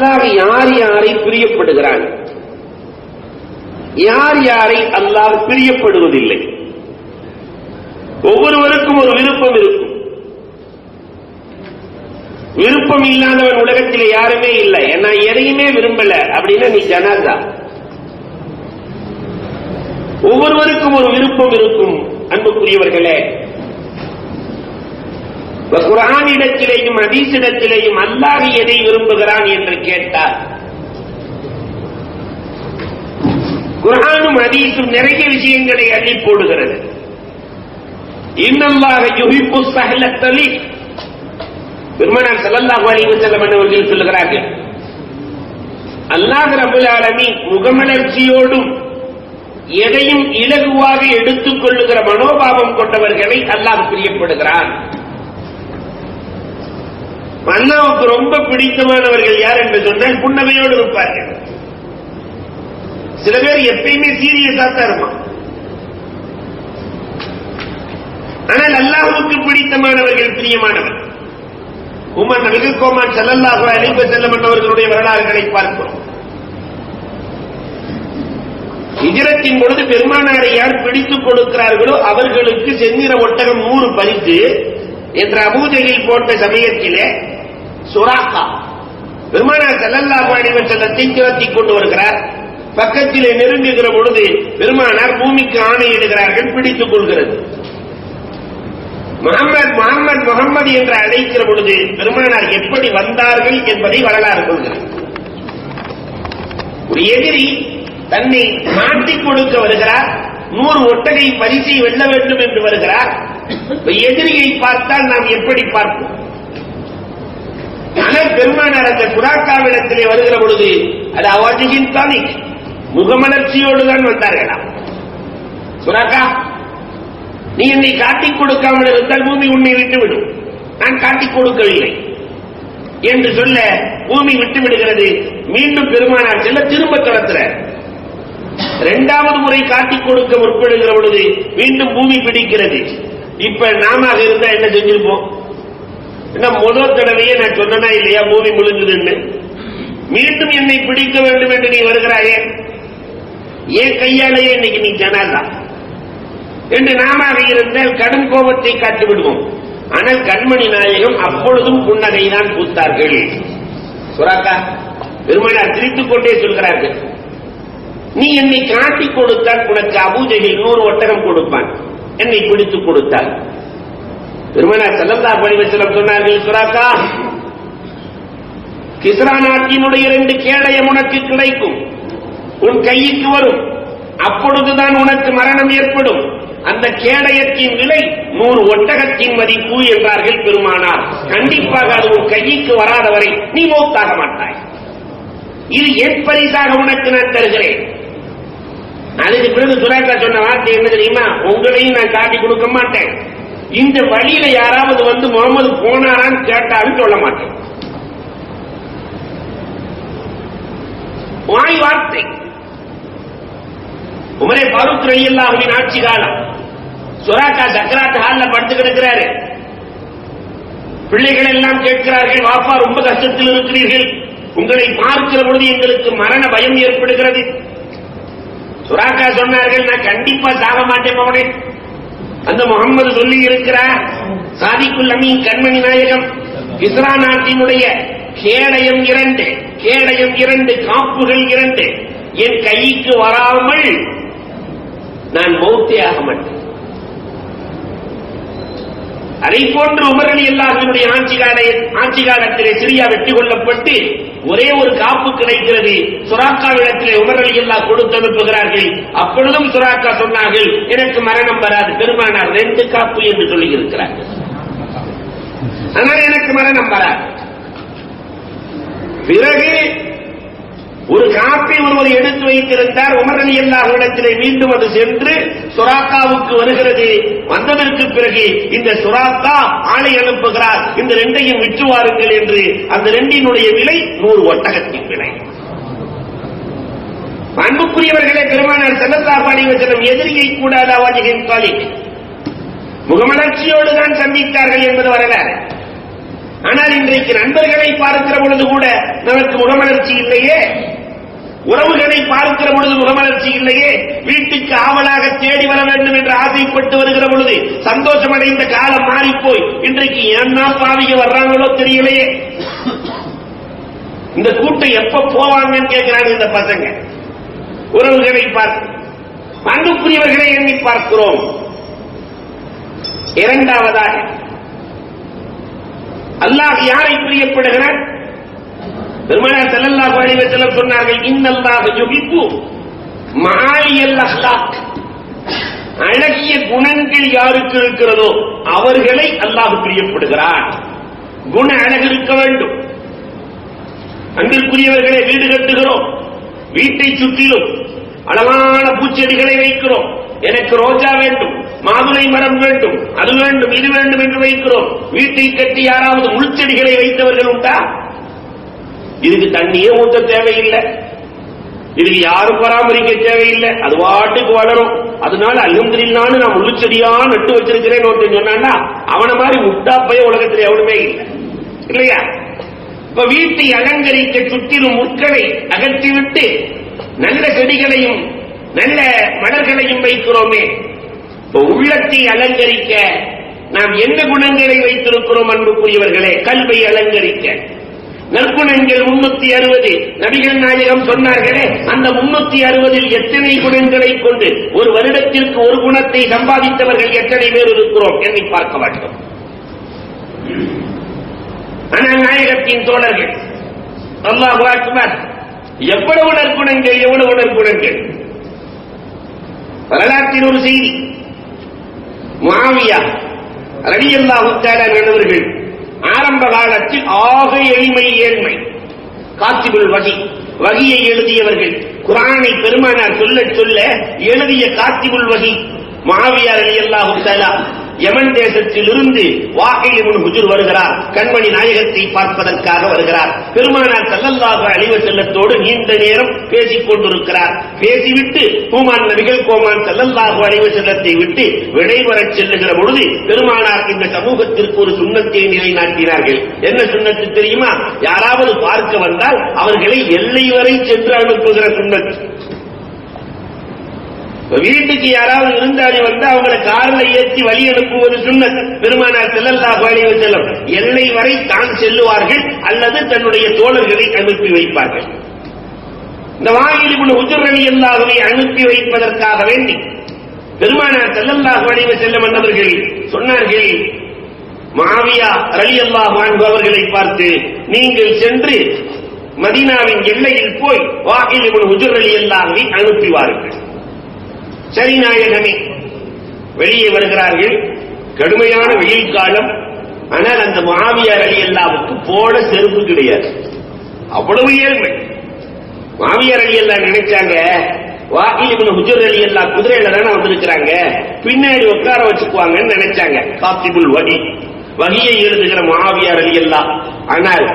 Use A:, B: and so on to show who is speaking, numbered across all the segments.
A: அல்லாஹ் யார் யாரை பிரியப்படுகிறான், யார் யாரை அல்லாஹ் பிரியப்படுவதில்லை. ஒவ்வொருவருக்கும் ஒரு விருப்பம் இருக்கும். விருப்பம் இல்லாதவன் உலகத்தில் யாருமே இல்லை. நான் எதையுமே விரும்பல அப்படின்னா நீ ஜனாதா. ஒவ்வொருவருக்கும் ஒரு விருப்பம் இருக்கும். அன்புக்குரியவர்களே, குர்ஆனிடத்திலேயும் ஹதீஸிடத்திலேயும் அல்லாஹ் எதை விரும்புகிறான் என்று கேட்டார், குர்ஆனும் ஹதீஸும் நிறைய விஷயங்களை அள்ளி போடுகிறது. இன்னல்லாஹ யுஹிப்பு ஸஹலத்தலி, பெருமானார் ஸல்லல்லாஹு அலைஹி வஸல்லம் அவர்கள் சொல்லுகிறார்கள், அல்லாஹ் ரப்பல் ஆலமீன் முகமலர்ச்சியோடும் எதையும் இலகுவாக எடுத்துக் கொள்ளுகிற மனோபாவம் கொண்டவர்களை அல்லாஹ் பிரியப்படுகிறான். அல்லாஹ்வுக்கு ரொம்ப பிடித்தமானவர்கள் யார் என்று சொன்னால் புன்னகையோடு இருப்பார்கள். சில பேர் எப்பயுமே சீரியஸா தான் இருப்பான். ஆனால் அல்லாஹ்வுக்கு பிடித்தமானவர்கள் பிரியமானவர். உமர் நபிகள் கோமான் ஸல்லல்லாஹு அலைஹி வஸல்லம் அவர்களுடைய வரலாறுகளை பார்க்கிறோம். ஹிஜ்ரத்தின் பொழுது பெருமானாரை யார் பிடித்துக் கொடுக்கிறார்களோ அவர்களுக்கு செந்நிற ஒட்டகம் 100 பரிசு என்ற அபூஜஹில் போட்ட சமயத்திலே சுராக்கா பெருமானார் ஸல்லல்லாஹு அலைஹி வஸல்லத்தை திரட்டிக் கொண்டு வருகிறார். பக்கத்திலே நெருங்குகிற பொழுது பெருமானார் பூமிக்கு ஆணையிடுகிறார்கள், பிடித்துக் கொள்கிறது. முஹம்மது முஹம்மது முஹம்மது என்று அழைக்கிற பொழுது பெருமானார் எப்படி வந்தார்கள் என்பதை வரலாறு சொல்கிறது. ஒரு எதிரி தன்னை மாட்டிக் கொடுக்க வருகிறார், 100 ஒட்டகை பரிசை வெல்ல வேண்டும் என்று வருகிறார். எதிரியை பார்த்தால் நாம் எப்படி பார்ப்போம்? ஆனால் பெருமானார் அந்த சுராக்காவிடத்திலே வருகிற பொழுது அது அவாஜின் தானிக் முகமலர்ச்சியோடு தான் வந்தார்களாம். சுராக்கா, நீ என்னை காட்டிக் கொடுக்காமல் இருந்தால் பூமி உன்னை விட்டுவிடும், நான் காட்டிக் கொடுக்கவில்லை என்று சொல்ல பூமி விட்டு விடுகிறது. மீண்டும் பெருமானார் செல்ல திரும்ப கடத்துற 2வது முறை காட்டிக் கொடுக்க முற்படுகிற பொழுது மீண்டும் பூமி பிடிக்கிறது. இப்ப நாம இருந்தா என்ன செஞ்சிருப்போம்? என்ன முதல் தடவையே நான் சொன்னா இல்லையா பூமி முழுங்குதுன்னு, மீண்டும் என்னை பிடிக்க வேண்டும் என்று நீ வருகிறாயே, ஏன் கையாலேயே இன்னைக்கு நீ ஜனாதா என்று நாம இருந்தால் கடும் கோபத்தை காட்டி விடுவோம். ஆனால் கண்மணி நாயகம் அப்பொழுதும் புன்னகை தான் பூத்தார்கள். சுராக்கா, பெருமானார் சிரித்துக் கொண்டே சொல்கிறார்கள், நீ என்னை காட்டிக் கொடுத்தால் உனக்கு அபூஜஹில் 100 ஒட்டகம் கொடுப்பான், என்னை பிடித்துக் கொடுத்தால். பெருமானார் ஸல்லல்லாஹு அலைஹி வஸல்லம் சொன்னார்கள், சுராக்கா, கிஸ்ரா நாட்டினுடைய 2 கேடயம் உனக்கு கிடைக்கும், உன் கைக்கு வரும், அப்பொழுதுதான் உனக்கு மரணம் ஏற்படும். அந்த கேடயத்தின் விலை 100 ஒட்டகத்தின் மதிப்பு என்றார்கள் பெருமானார். கண்டிப்பாக அது உன் கைக்கு வராதவரை நீ மௌத்தாக மாட்டாய். இது என் பரிசாக உனக்கு நான் தருகிறேன். அதுக்கு பிறகு சுராக்கா சொன்ன வார்த்தை என்ன தெரியுமா? உங்களையும் நான் காட்டி கொடுக்க மாட்டேன், இந்த வழியில யாராவது வந்து முகமது போனாரான்னு கேட்டாலும் சொல்ல மாட்டேன். வாய் வார்த்தை. உமரே ஃபாரூக் ரலியல்லாஹு அன்ஹு ஆட்சி காலம், சுராக்கா சக்கராத் ஹால்ல படுத்து கிடக்கிறாரு. பிள்ளைகள் எல்லாம் கேட்கிறார்கள், வாப்பா ரொம்ப கஷ்டத்தில் இருக்கிறீர்கள், உங்களை பார்க்கிற பொழுது எங்களுக்கு மரண பயம் ஏற்படுகிறது. சுராக்கா சொன்னார்கள், நான் கண்டிப்பா சாக மாட்டேன் மகனே, அந்த முகம்மது சொல்லி இருக்கிறார், சாதிக்குல் அமீன் கண்மணி நாயகம் கிஸ்ரா நாட்டினுடைய கேடயம் 2 காப்புகள் 2 என் கைக்கு வராமல் நான் மௌத்தே ஆக மாட்டேன். அதை போன்று உமர் ரலியல்லாஹு அன்ஹுடைய ஆட்சி காலத்திலே சிரியா வெற்றி கொள்ளப்பட்டு ஒரே ஒரு காப்பு கிடைக்கிறது. சுராக்காவிடத்திலே உமர் ரலியல்லாஹு கொடுத்து அனுப்புகிறார்கள். அப்பொழுதும் சுராக்கா சொன்னார்கள், எனக்கு மரணம் வராது. பெருமானார் 2 காப்பு என்று சொல்லி இருக்கிறார்கள், ஆனால் எனக்கு மரணம் வராது. பிறகு ஒரு காப்பை ஒருவர் எடுத்து வைத்திருந்தார். உமர் ரலியல்லாஹு இடத்திலே மீண்டும் அது சென்று சுராக்காவுக்கு வருகிறது. வந்ததற்கு பிறகு இந்த சுராக்கா ஆளை அனுப்புகிறார், இந்த 2ஐயும் விற்று வாருங்கள் என்று. அந்த 2னுடைய விலை 100 ஒட்டகத்தின் விலை. அன்புக்குரியவர்களே, பெருமானார் ஸல்லல்லாஹு அலைஹி வஸல்லம் எதிரியை கூட அவாஜின் தாலிக் முகமலர்ச்சியோடு தான் சந்தித்தார்கள் என்பது வரலாறு. ஆனால் இன்றைக்கு நண்பர்களை பார்க்கிற பொழுது கூட நமக்கு முகமலர்ச்சி இல்லையே, உறவுகளை பார்க்கிற பொழுது முகமலர்ச்சி இல்லையே, வீட்டுக்கு ஆவலாக தேடி வர வேண்டும் என்று ஆசைப்பட்டு வருகிற பொழுது சந்தோஷமடைந்த காலம் மாறிப்போய் இன்றைக்கு ஏன்னா பாவிக வர்றாங்களோ தெரியலையே. இந்த கூட்டம் எப்ப போவாங்கன்னு கேட்கிறாங்க இந்த பசங்க. உறவுகளை பார்த்து அன்புக்குரியவர்களை எண்ணி பார்க்கிறோம். இரண்டாவதாக அல்லாஹ் யாரை பிரியப்படுகிறார்? பெருமானார் ஸல்லல்லாஹு அலைஹி வஸல்லம் சொன்னார்கள், இன்னல்லாஹ யுஹிப்பு மஆலியல் அஹ்லாக். அழகிய குணங்கள் யாருக்கு இருக்கிறதோ அவர்களை அல்லாஹ் பிரியப்படுகிறார். குண அழகு இருக்க வேண்டும். அன்பிற்குரியவர்களை, வீடு கட்டுகிறோம், வீட்டை சுற்றிலும் அழகான பூச்செடிகளை வைக்கிறோம். எனக்கு ரோஜா வேண்டும், மாதுளை மரம் வேண்டும், அது வேண்டும், இது வேண்டும் என்று வைக்கிறோம். வீட்டை கட்டி யாராவது முள்செடிகளை வைத்தவர்கள் உண்டா? இதுக்கு தண்ணியே ஊற்ற தேவையில்லை, இதுக்கு யாரும் பராமரிக்க தேவையில்லை, அது வாட்டுக்கு வளரும். அதனால அல்ஹம்துலில்லாஹ்னு நான் முள்ளுச்செடியா நட்டு வச்சிருக்கிறேன் ஒருத்தன் சொன்னான்னா அவனை மாதிரி முட்டாப்பைய உலகத்தில் எவனுமே இல்லை, இல்லையா? இப்ப வீட்டை அலங்கரிக்க சுற்றிலும் முட்களை அகற்றிவிட்டு நல்ல செடிகளையும் நல்ல மலர்களையும் வைக்கிறோமே. உள்ளத்தை அலங்கரிக்க நாம் என்ன குணங்களை வைத்திருக்கிறோம் அன்புக்குரியவர்களே? கல்வை அலங்கரிக்க நற்குணங்கள் 360 நபிகள் நாயகம் சொன்னார்களே, அந்த 360 எத்தனை குணங்களை கொண்டு ஒரு வருடத்திற்கு ஒரு குணத்தை சம்பாதித்தவர்கள் எத்தனை பேர் இருக்கிறோம் எண்ணி பார்க்க வேண்டும். ஆனால் நாயகத்தின் தோழர்கள் அல்லாஹு அக்பர், எவ்வளவு நற்குணங்கள், எவ்வளவு நற்குணங்கள். வரலாற்றின் ஒரு செய்தி, முஆவியா ரலியல்லாஹு தஆலா அன்ஹு ஆரம்ப காலத்தில் ஆக எளிமை ஏழ்மை, காத்திபுல் வஹி, வஹியை எழுதியவர்கள், குர்ஆனை பெருமானார் சொல்ல சொல்ல எழுதிய காத்திபுல் வஹி முஆவியா ரலியல்லாஹு தஆலா யமன் தேசத்தில் இருந்து வாஹில் இப்னு ஹுஜர் வருகிறார். கண்மணி நாயகத்தை பார்ப்பதற்காக வருகிறார். பெருமானார் ஸல்லல்லாஹு அலைஹி வஸல்லத்தோடு நீண்ட நேரம் பேசிக் கொண்டிருக்கிறார். பேசிவிட்டு கோமான் நபிகள் கோமான் ஸல்லல்லாஹு அலைஹி வஸல்லத்தை விட்டு விடைபெறச் செல்லுகிற பொழுது பெருமானார் இந்த சமூகத்திற்கு ஒரு சுன்னத்தை நிலைநாட்டினார்கள். என்ன சுன்னத்து தெரியுமா? யாராவது பார்க்க வந்தால் அவர்களை எல்லை வரை சென்று அனுப்புகிற சுன்னத். வீட்டுக்கு யாராவது விருந்தாளி வந்து அவங்களை கார்ல ஏற்றி வழி அனுப்புவது சுன்னத். பெருமானார் ஸல்லல்லாஹு அலைஹி வஸல்லம் எல்லை வரை தான் செல்லுவார்கள் அல்லது தன்னுடைய தோழர்களை அனுப்பி வைப்பார்கள். இந்த வாஹில் இப்னு ஹுஜர் ரலியல்லாஹு அன்ஹு அனுப்பி வைப்பதற்காக வேண்டி பெருமானார் ஸல்லல்லாஹு அலைஹி வஸல்லம் அவர்கள் சொன்னார்கள், முஆவியா ரலியல்லாஹு அன்ஹு அவர்களை பார்த்து, நீங்கள் சென்று மதீனாவின் எல்லையில் போய் வாஹில் இப்னு ஹுஜர் ரலியல்லாஹு அன்ஹு அனுப்பி வாருங்கள். சரி நாயகமே. வெளியே வருகிறார்கள். கடுமையான வெயில் காலம். ஆனால் அந்த முஆவியா ரலியல்லாஹுவுக்கு போட செருப்பு கிடையாது, அவ்வளவு ஏழ்மை. முஆவியா ரலியல்லாஹு நினைச்சாங்க, வாஹில் இப்னு ஹுஜர் ரலியல்லாஹு குதிரையில தானே வந்திருக்கிறாங்க, பின்னாடி உட்கார வச்சுக்குவாங்கன்னு நினைச்சாங்க. காத்திபுல் வஹி, வஹியை எழுதுகிற முஆவியா ரலியல்லாஹு. ஆனால்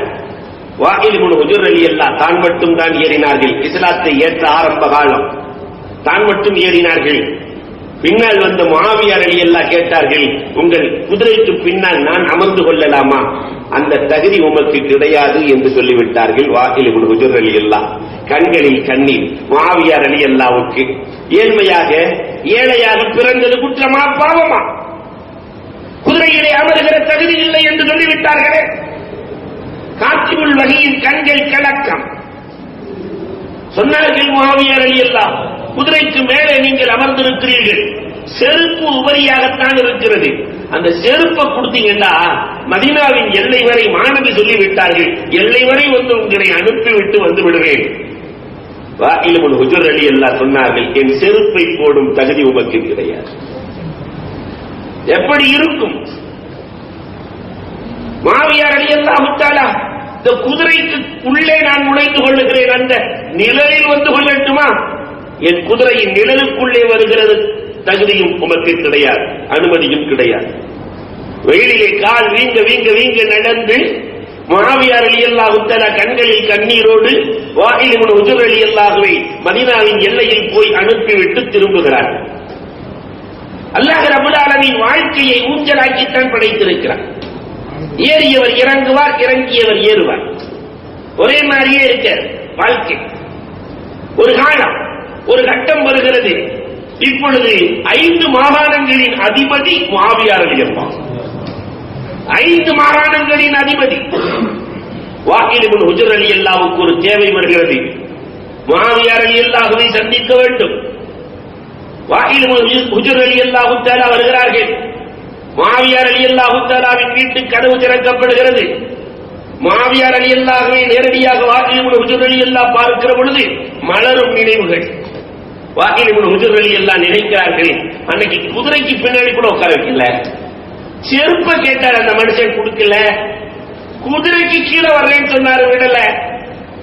A: வாஹில் இப்னு ஹுஜர் ரலியல்லாஹு தான் மட்டும் தான் ஏறினார்கள். இஸ்லாத்தை ஏற்ற ஆரம்ப காலம் தான் மட்டும் ஏறினார்கள். பின்னால் வந்த முஆவியா ரலியல்லாஹு கேட்டார்கள், உங்கள் குதிரைக்கு பின்னால் நான் அமர்ந்து கொள்ளலாமா? அந்த தகுதி உமக்கு கிடையாது என்று சொல்லிவிட்டார்கள். வாஹில் இப்னு ஹுஜர் ரலியல்லாஹு கண்களில் கண்ணீர். முஆவியா ரலியல்லாஹுவுக்கு ஏழ்மையாக ஏழையாக பிறந்தது குற்றமா பாவமா? குதிரையிலே அமர்கிற தகுதி இல்லை என்று சொல்லிவிட்டார்களே. காத்திபுல் வஹியின் கண்கள் கலக்கம். சொன்னார்கள் முஆவியா ரலியல்லாஹு, குதிரைக்கு மேலே நீங்கள் அமர்ந்திருக்கிறீர்கள், செருப்பு உபரியாகத்தான் இருக்கிறது, அந்த செருப்பை கொடுத்தீங்கன்னா மதீனாவின் எல்லை வரை மாணவி சொல்லிவிட்டார்கள், எல்லை வரை வந்து உங்களை அனுப்பிவிட்டு வந்து விடுவேன். வாஹில் இப்னு ஹுஜர் ரலியல்லாஹு சொன்னார்கள், என் செருப்பை போடும் தகுதி உமக்கு கிடையாது. எப்படி இருக்கும்? முஆவியா ரலியல்லாஹு தஆலா, இந்த குதிரைக்கு உள்ளே நான் நுழைந்து கொள்ளுகிறேன், அந்த நிழலில் வந்து கொள்ளட்டுமா? என் குதிரையின் நிழலுக்குள்ளே வருகிறது தகுதியும் உமக்கு கிடையாது, அனுமதியும் கிடையாது. வெயிலிலே கால் வீங்க வீங்க வீங்க நடந்து முஆவியா ரலியல்லாஹு தஆலா கண்களில் கண்ணீரோடு வாஹில் இப்னு ஹுஜர் ரலியல்லாஹுவை மதீனாவின் எல்லையில் போய் அனுப்பிவிட்டு திரும்புகிறார். அல்லாஹ் ரப்பல் ஆலமீன் வாழ்க்கையை ஊஞ்சலாக்கித்தான் படைத்திருக்கிறார். ஏறியவர் இறங்குவார், இறங்கியவர் ஏறுவார். ஒரே மாதிரியே இருக்க வாழ்க்கை. ஒரு காலம், ஒரு கட்டம் வருகிறது. இப்பொழுது 5 மாகாணங்களின் அதிபதி முஆவியா ரலியல்லாஹு அன்ஹு. 5 மாகாணங்களின் அதிபதி வாகில் இப்னு ஹுஜர் ரலியல்லாஹுவுக்கு ஒரு தேவை வருகிறது. முஆவியா ரலியல்லாஹுவை சந்திக்க வேண்டும். வாகில் இப்னு ஹுஜர் ரலியல்லாஹு தஆலா வருகிறார்கள். முஆவியா ரலியல்லாஹு தஆலாவின் வீட்டு கதவு திறக்கப்படுகிறது. முஆவியா ரலியல்லாஹுவை நேரடியாக வாகில் இப்னு ஹுஜர் ரலியல்லாஹு பார்க்கிற பொழுது மலரும் நினைவுகள். வாகில் இப்னு ஹுஜர் ரலியல்லாஹு நினைக்கிறார்கள், அன்னைக்கு குதிரைக்கு பின்னாடி கூட உட்கார வைக்கல, செருப்ப கேட்டார் அந்த மனுஷன் கொடுக்கல, குதிரைக்கு கீழே வர்றேன்னு சொன்னாரு விடல,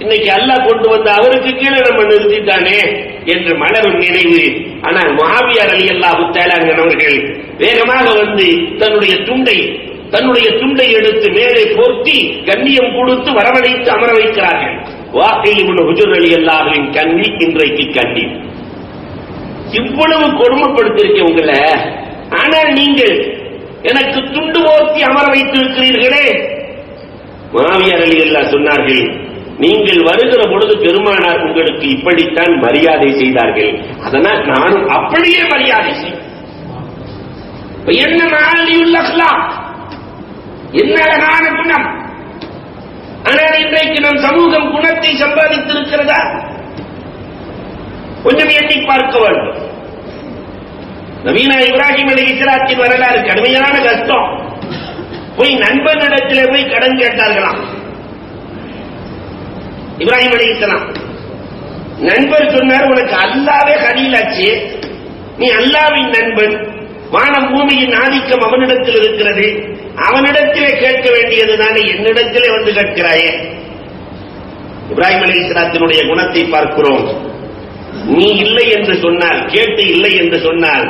A: இன்னைக்கு அல்லாஹ் கொண்டு வந்த அவருக்கு கீழே நம்ம நிறுத்திட்டானே என்று மலரும் நினைவு. ஆனால் முஆவியா ரலியல்லாஹு தஆலா அவர்கள் வேகமாக வந்து தன்னுடைய துண்டை எடுத்து மேலே போர்த்தி கண்ணியம் கொடுத்து வரவழைத்து அமர வைக்கிறார்கள். வாகில் இப்னு ஹுஜர் ரலியல்லாஹுவின் கண்ணி இன்றைக்கு கண்ணி. இவ்வளவு கொடுமைப்படுத்திருக்கேன் உங்களை, ஆனால் நீங்கள் எனக்கு துண்டு போர்த்தி அமர வைத்திருக்கிறீர்களே. முஆவியா ரலியல்லாஹு சொன்னார்கள், நீங்கள் வருகிற பொழுது பெருமானார் உங்களுக்கு இப்படித்தான் மரியாதை செய்தார்கள், அதனால் நானும் அப்படியே மரியாதை செய்வேன். என்ன மாலியுல் அக்லாக், என்ன அழகான குணம். ஆனால் இன்றைக்கு நம் சமூகம் குணத்தை சம்பாதித்திருக்கிறதா? கொஞ்சம் எண்ணி பார்க்க வேண்டும். நபீனா இப்ராஹிம் அலைஹிஸ்ஸலாத்தின் வரலாறு கடுமையான கஷ்டம். போய் நண்பனிடத்தில் போய் கடன் கேட்டார்களாம். இப்ராஹிம் அலைஹிஸ்ஸலாம் நண்பர் சொன்னார், உனக்கு அல்லாஹ்வே கலீலாச்சு, நீ அல்லாஹ்வின் நண்பன், வானம் பூமியின் ஆதிக்கம் அவனிடத்தில் இருக்கிறது, அவனிடத்திலே கேட்க வேண்டியதுதானே என்னிடத்திலே வந்து கேட்கிறாயே. இப்ராஹிம் அலைஹிஸ்ஸலாத்தினுடைய குணத்தை பார்க்கிறோம். நீ இல்லை என்று சொன்னால், கேட்டு இல்லை என்று சொன்னால்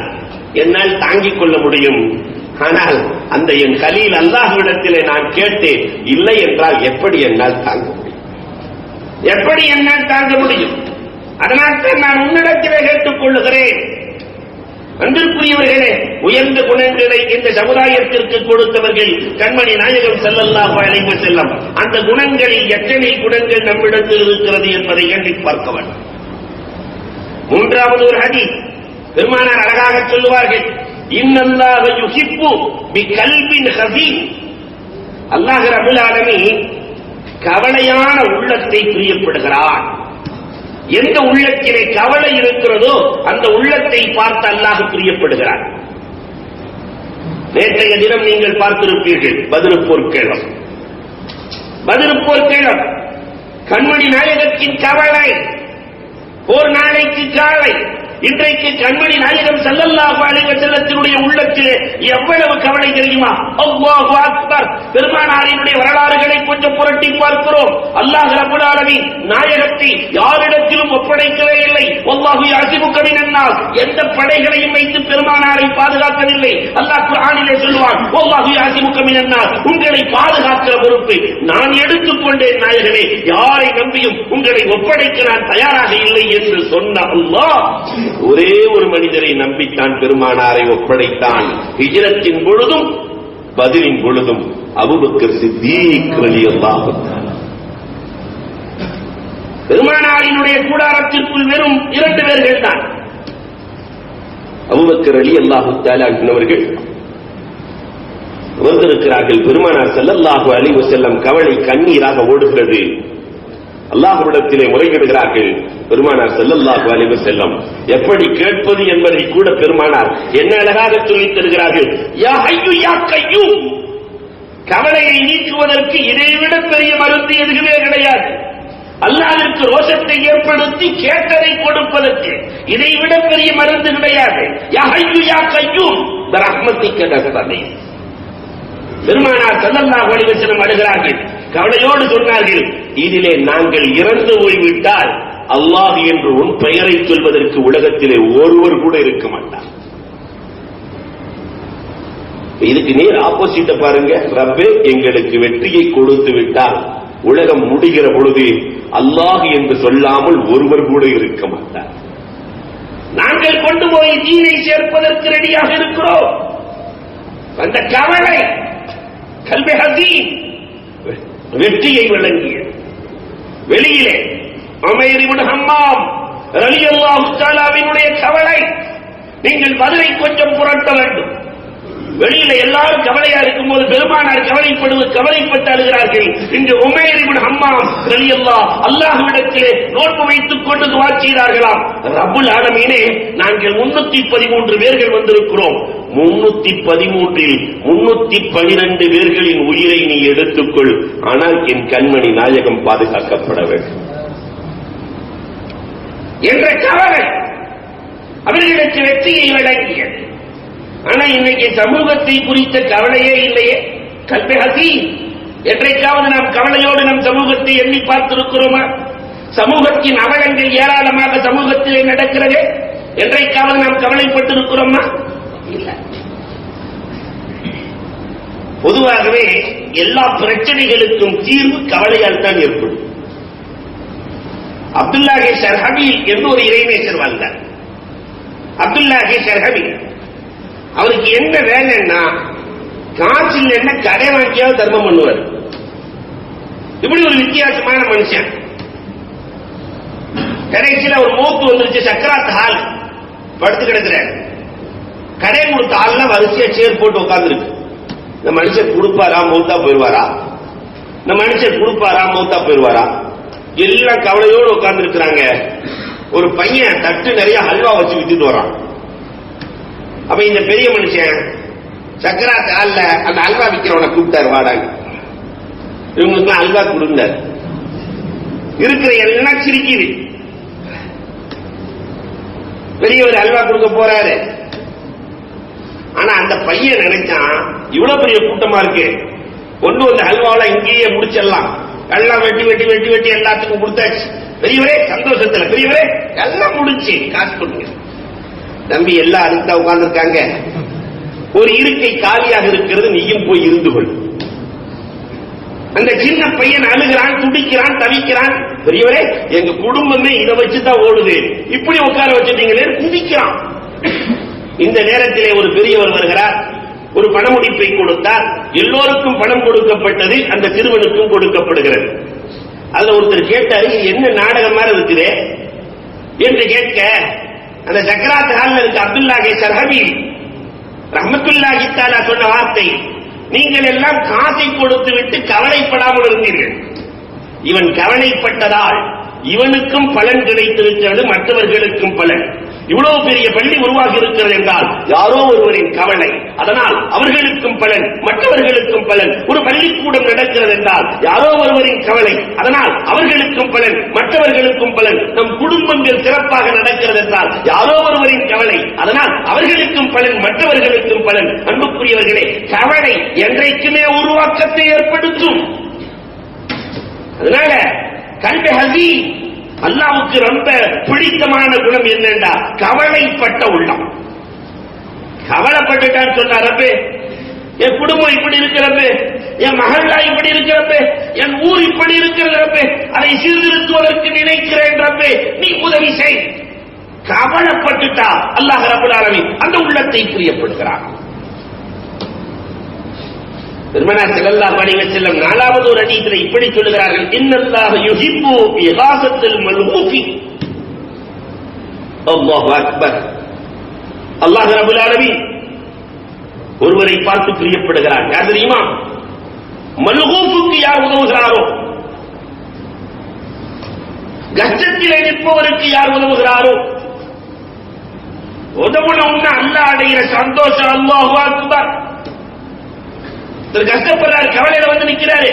A: என்னால் தாங்கிக் கொள்ள முடியும். ஆனால் அந்த என் கலீல் அல்லாஹ்விடத்திலே நான் கேட்டு இல்லை என்றால் எப்படி என்னால் தாங்க முடியும்? எப்படி என்னால் தாங்க முடியும்? அதனால்தான் நான் உன்னிடத்திலே கேட்டுக் கொள்ளுகிறேன். அன்பிற்குரியவர்களே, உயர்ந்த குணங்களை இந்த சமுதாயத்திற்கு கொடுத்தவர்கள் கண்மணி நாயகம் ஸல்லல்லாஹு அலைஹி வஸல்லம். அந்த குணங்களில் எத்தனை குணங்கள் நம்மிடத்தில் இருக்கிறது என்பதை எண்ணி பார்க்க வேண்டும். மூன்றாவது ஒரு ஹதீஸ் பெருமானார் அழகாக சொல்லுவார்கள், இன்னல்லாஹ யுஹிப்பு பிகல்பின் ஹஸீன். அல்லாஹ் ரப்பல் ஆலமீன் கவலையான உள்ளத்தை பிரியப்படுகிறான். எந்த உள்ளத்திலே கவலை இருக்கிறதோ அந்த உள்ளத்தை பார்த்து அல்லாஹ் பிரியப்படுகிறான். நேற்றைய தினம் நீங்கள் பார்த்திருப்பீர்கள் பத்ர் போர்க்களம். பத்ர் போர்க்களம் கண்மணி நாயகத்தின் கவலை. போர் நாளைக்கு காலை. இன்றைக்கு கண்மணி நாயகம் ஸல்லல்லாஹு அலைஹி வஸல்லத்தினுடைய உள்ளத்திலே எவ்வளவு கவலை தெரியுமா? அல்லாஹு அக்பர். பெருமானாரினுடைய வரலாறுகளை கொஞ்சம் புரட்டி பார்க்கிறோம். அல்லாஹ் ரப்பல் ஆலமீன் நாயகத்தை யாரிடத்திலும் ஒப்படைக்கவே இல்லை. வல்லாஹு யாஸிமுக மினன் நாஸ். எந்த படைகளையும் வைத்து பெருமானாரை பாதுகாக்கவில்லை. அல்லாஹ் குர்ஆனிலே சொல்வான், வல்லாஹு யாஸிமுக மினன் நாஸ். உங்களை பாதுகாக்கிற பொறுப்பை நான் எடுத்துக்கொண்டேன் நாயகமே, யாரை நம்பியும் உங்களை ஒப்படைக்க நான் தயாராக இல்லை என்று சொன்ன அல்லாஹ் ஒரே ஒரு மனிதரை நம்பித்தான் பெருமானாரை ஒப்படைத்தான். ஹிஜ்ரத்தின் பொழுதும் பத்ரின் பொழுதும் அபூபக்கர் சித்தீக் ரலியல்லாஹு தஆலா. பெருமானாரினுடைய கூடாரத்திற்குள் வெறும் 2 பேர்கள் தான். அபூபக்கர் ரலியல்லாஹு தஆலா அவர்கள் வந்திருக்கிறார்கள். பெருமானார் ஸல்லல்லாஹு அலைஹி வஸல்லம் கவலை கண்ணீராக ஓடுகிறது. அல்லாஹ்விடத்திலே முறையிடுகிறார்கள். பெருமானார் ஸல்லல்லாஹு அலைஹி வஸல்லம் எப்படி கேட்பது என்பதை கூட பெருமானார் என்ன அழகாக சொல்லித் தருகிறார்கள். யா ஹய்யு யா கய்யூம். கவலையை நீக்குவதற்கு இதைவிட பெரிய மருந்து எதுவுமே கிடையாது. அல்லாஹ்விற்கு ரோஷத்தை ஏற்படுத்தி கேட்டதை கொடுப்பதற்கு இதைவிட பெரிய மருந்து கிடையாது. யா ஹய்யு யா கய்யூம் பிரஹ்மத்திக நஸ்தகீஸ். பெருமானார் ஸல்லல்லாஹு அலைஹி வஸல்லம் அழுகிறார்கள். கவலையோடு சொன்னார்கள், இதிலே நாங்கள் இறந்து போய்விட்டால் அல்லாஹ் என்று உன் பெயரை சொல்வதற்கு உலகத்திலே ஒருவர் கூட இருக்க மாட்டார். இதுக்கு நேர் ஆப்போசிட்ட பாருங்க. ரப்பே எங்களுக்கு வெற்றியை கொடுத்து விட்டால் உலகம் முடிகிற பொழுது அல்லாஹ் என்று சொல்லாமல் ஒருவர் கூட இருக்க மாட்டார். நாங்கள் கொண்டு போய் தீனை சேர்ப்பதற்கு ரெடியாக இருக்கிறோம். அந்த கவலை கல்பே ஹசீன் வெற்றியை வழங்கிய. வெளியிலே உமைர் இப்னு ஹம்மாம் ரலியல்லாஹு தஆலாவினுடைய கவலை, நீங்கள் பதிலை கொஞ்சம் புரட்ட வேண்டும். வெளியில எல்லாரும் கவலையா இருக்கும்போது பெருமானார் கவலைப்பட்டு அழுகிறார்கள். இங்கு உமைர் இப்னு ஹம்மாம் ரலியல்லாஹு அல்லாஹ்விடத்திலே நோன்பு வைத்துக் கொண்டு துஆ செய்தார்களாம். ரப்புல் ஆலமீனே, நாங்கள் 313 பேர்கள் வந்திருக்கிறோம். 313இல் 312 பேர்களின் உயிரை நீ எடுத்துக்கொள், ஆனால் என் கண்மணி நாயகம் பாதுகாக்கப்பட வேண்டும் என்ற கவலை அவர்களுக்கு வெற்றியை வழங்கியது. ஆனா இன்னைக்கு சமூகத்தை குறித்த கவலையே இல்லையே. கல்பே ஹசீன், என்றைக்காவது நாம் கவலையோடு நம் சமூகத்தை எண்ணி பார்த்திருக்கிறோமா? சமூகத்தின் அவலங்கள் ஏராளமாக சமூகத்திலே நடக்கிறதே, என்றைக்காவது நாம் கவலைப்பட்டிருக்கிறோமா? இல்லை. பொதுவாகவே எல்லா பிரச்சனைகளுக்கும் தீர்வு கவலையால் தான் ஏற்படும். அப்துல்லாஹி ஷர்ஹபி என்று ஒரு இறைநேசர் வாழ்ந்தார். அப்துல்லாஹி ஷர்ஹபி அவருக்கு என்ன வேலைன்னா, காசு இல்லைன்னா கடை வாங்கியாவது தர்மம் பண்ணுவார். இப்படி ஒரு வித்தியாசமான மனுஷன். கடைசியில் ஒரு மூத்து வந்துருச்சு, சக்கராத் ஹால், படுத்து கிடக்கிறார். கடை கொடுத்த ஆள்லாம் வரிசையா சேர் போட்டு உட்கார்ந்துருக்கு. இந்த மனுஷன் கொடுப்பாரா மௌத்தா போயிடுவாரா, இந்த மனுஷன் கொடுப்பாரா மௌத்தா போயிடுவாரா, எல்லாம் கவலையோடு உட்கார்ந்து இருக்கிறாங்க. ஒரு பையன் தட்டு நிறைய ஹல்வா வச்சு வித்துட்டு வரான். அப்ப இந்த பெரிய மனுஷன் சக்கராத் ஹால்ல அந்த அல்வா விக்கிறவனை கூப்பிட்டாரு, வாடாங்க இவங்களுக்கு அல்வா கொடுந்தார். இருக்கிற எல்லாம் சிரிக்குது. பெரியவர் அல்வா கொடுக்க போறாரு. ஆனா அந்த பையன் நினைச்சான், இவ்வளவு பெரிய கூட்டமா இருக்கு, கொண்டு வந்த அல்வாவில இங்கேயே முடிச்சிடலாம், எல்லாம் வெட்டி வெட்டி வெட்டி வெட்டி எல்லாத்துக்கும் கொடுத்தாச்சு. பெரியவரே சந்தோஷத்துல, பெரியவரே எல்லாம் முடிச்சு காசு கொடுங்க. தம்பி எல்லாம் அடுத்த உட்கார்ந்து இருக்காங்க, ஒரு இருக்கை காலியாக இருக்கிறது, நீயும் போய் இருந்து கொள். அந்த சின்ன பையன் அழுகிறான், துடிக்கிறான், தவிக்கிறான். பெரியவரே எங்க குடும்பமே இதை வச்சுதான் ஓடுது, இப்படி உட்கார வச்சுட்டீங்களே, குதிக்கிறான். இந்த நேரத்திலே ஒரு பெரியவர் வருகிறார், ஒரு பணமுடிப்பை கொடுத்தார். எல்லோருக்கும் பணம் கொடுக்கப்பட்டது, அந்த சிறுவனுக்கும் கொடுக்கப்படுகிறது. அதுல ஒருத்தர் கேட்டாரு, என்ன நாடகம் மாதிரி இருக்குது என்று கேட்க, அந்த சக்கராத் ஹால்ல இருக்க அப்துல்லாஹி ஷர்ஹபி ரஹ்மத்துல்லாஹி தஆலா சொன்ன வார்த்தை, நீங்கள் எல்லாம் காசை கொடுத்து விட்டு கவலைப்படாமல் இருந்தீர்கள். இவன் கவலைப்பட்டதால் இவனுக்கும் பலன் கிடைத்திருக்கிறது, மற்றவர்களுக்கும் பலன். இவ்வளவு பெரிய பள்ளி உருவாகி இருக்கிறது என்றால் யாரோ ஒருவரின் கவலை, அதனால் அவர்களுக்கும் பலன், மற்றவர்களுக்கும் பலன். ஒரு பள்ளிக்கூடம் நடக்கிறது என்றால் யாரோ ஒருவரின் கவலை, அதனால் அவர்களுக்கும் பலன், மற்றவர்களுக்கும் பலன். நம் குடும்பங்கள் சிறப்பாக நடக்கிறது என்றால் யாரோ ஒருவரின் கவலை, அதனால் அவர்களுக்கும் பலன், மற்றவர்களுக்கும் பலன். அன்புக்குரியவர்களே, கவலை என்றைக்குமே உருவாக்கத்தை ஏற்படுத்தும். அதனால கல்பே ஹசீன், அல்லாஹ்வுக்கு ரொம்ப பிடித்தமான குணம் என்னண்டா கவலைப்பட்ட உள்ளம். கவலைப்பட்டுட்டான்னு சொன்னாரப்பே, என் குடும்பம் இப்படி இருக்கிறப்ப, என் மகள்லா இப்படி இருக்கிறப்ப, என் ஊர் இப்படி இருக்கிறப்ப, அதை சீர்திருத்துவதற்கு நினைக்கிறேன்றப்ப நீ உதவி செய். கவலைப்பட்டுட்டா அல்லாஹ் ரப்பல் ஆலமீன் அந்த உள்ளத்தை பிரியப்படுகிறார். பெருமானார் ஸல்லல்லாஹு அலைஹி வஸல்லம் 4வது ஒரு ஹதீஸில் இப்படி சொல்கிறார்கள், இன்னல்லாஹ யுஹிப்பு இகாசத்துல் மல்ஹூஃபி. அல்லாஹு அக்பர். அல்லாஹ் ரப்பல் ஆலமீன் ஒருவரை பார்த்து பிரியப்படுகிறார். யார் தெரியுமா? மல்ஹூஃபுக்கு யார் உதவுகிறாரோ, கஷ்டத்திலே நிற்பவருக்கு யார் உதவுகிறாரோ, உதவுனவுன்னா அல்லாஹ் அடைகிற சந்தோஷம். அல்லாஹு அக்பர். கஷ்டப்படுறாரு, கவலையில வந்து நிற்கிறாரு.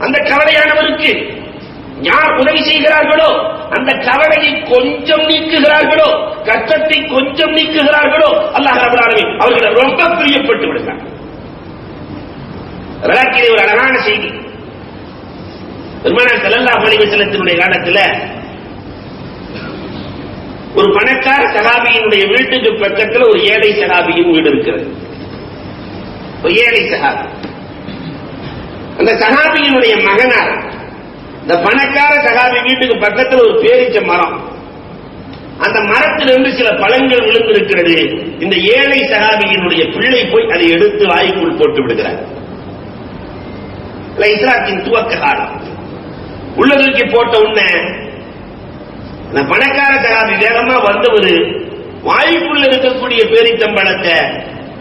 A: அந்த கவலையானவருக்கு யார் உதவி செய்கிறார்களோ, அந்த கவலையை கொஞ்சம் நீக்குகிறார்களோ, கஷ்டத்தை கொஞ்சம் நீக்குகிறார்களோ, அல்லாஹ் ரப்பல் ஆலமீன் அவர்களை ரொம்ப பிரியப்பட்டு விடுகிறார். வரலாற்றிலே ஒரு அழகான செய்தி. பெருமானார் ஸல்லல்லாஹு அலைஹி வஸல்லத்தினுடைய காலத்தில் ஒரு பணக்கார சஹாபியினுடைய வீட்டுக்கு பக்கத்தில் ஒரு ஏழை சஹாபியின் வீடு இருக்கிறது. ஏழை சஹாபி, அந்த சஹாபியினுடைய மகனார், இந்த பணக்கார சஹாபி வீட்டுக்கு பக்கத்தில் ஒரு பேரீச்ச மரம், அந்த மரத்திலிருந்து சில பழங்கள் விழுந்திருக்கிறது. இந்த ஏழை சஹாபியினுடைய பிள்ளை போய் அதை எடுத்து வாய்க்குள் போட்டு விடுகிறார். இஸ்லாத்தின் துவக்க காலம். உள்ளதூக்கி போட்ட உடனே அந்த பணக்கார சகாபி வேகமா வந்தவர் வாய்ப்புள்ள இருக்கக்கூடிய பேரித்தம்பழத்தை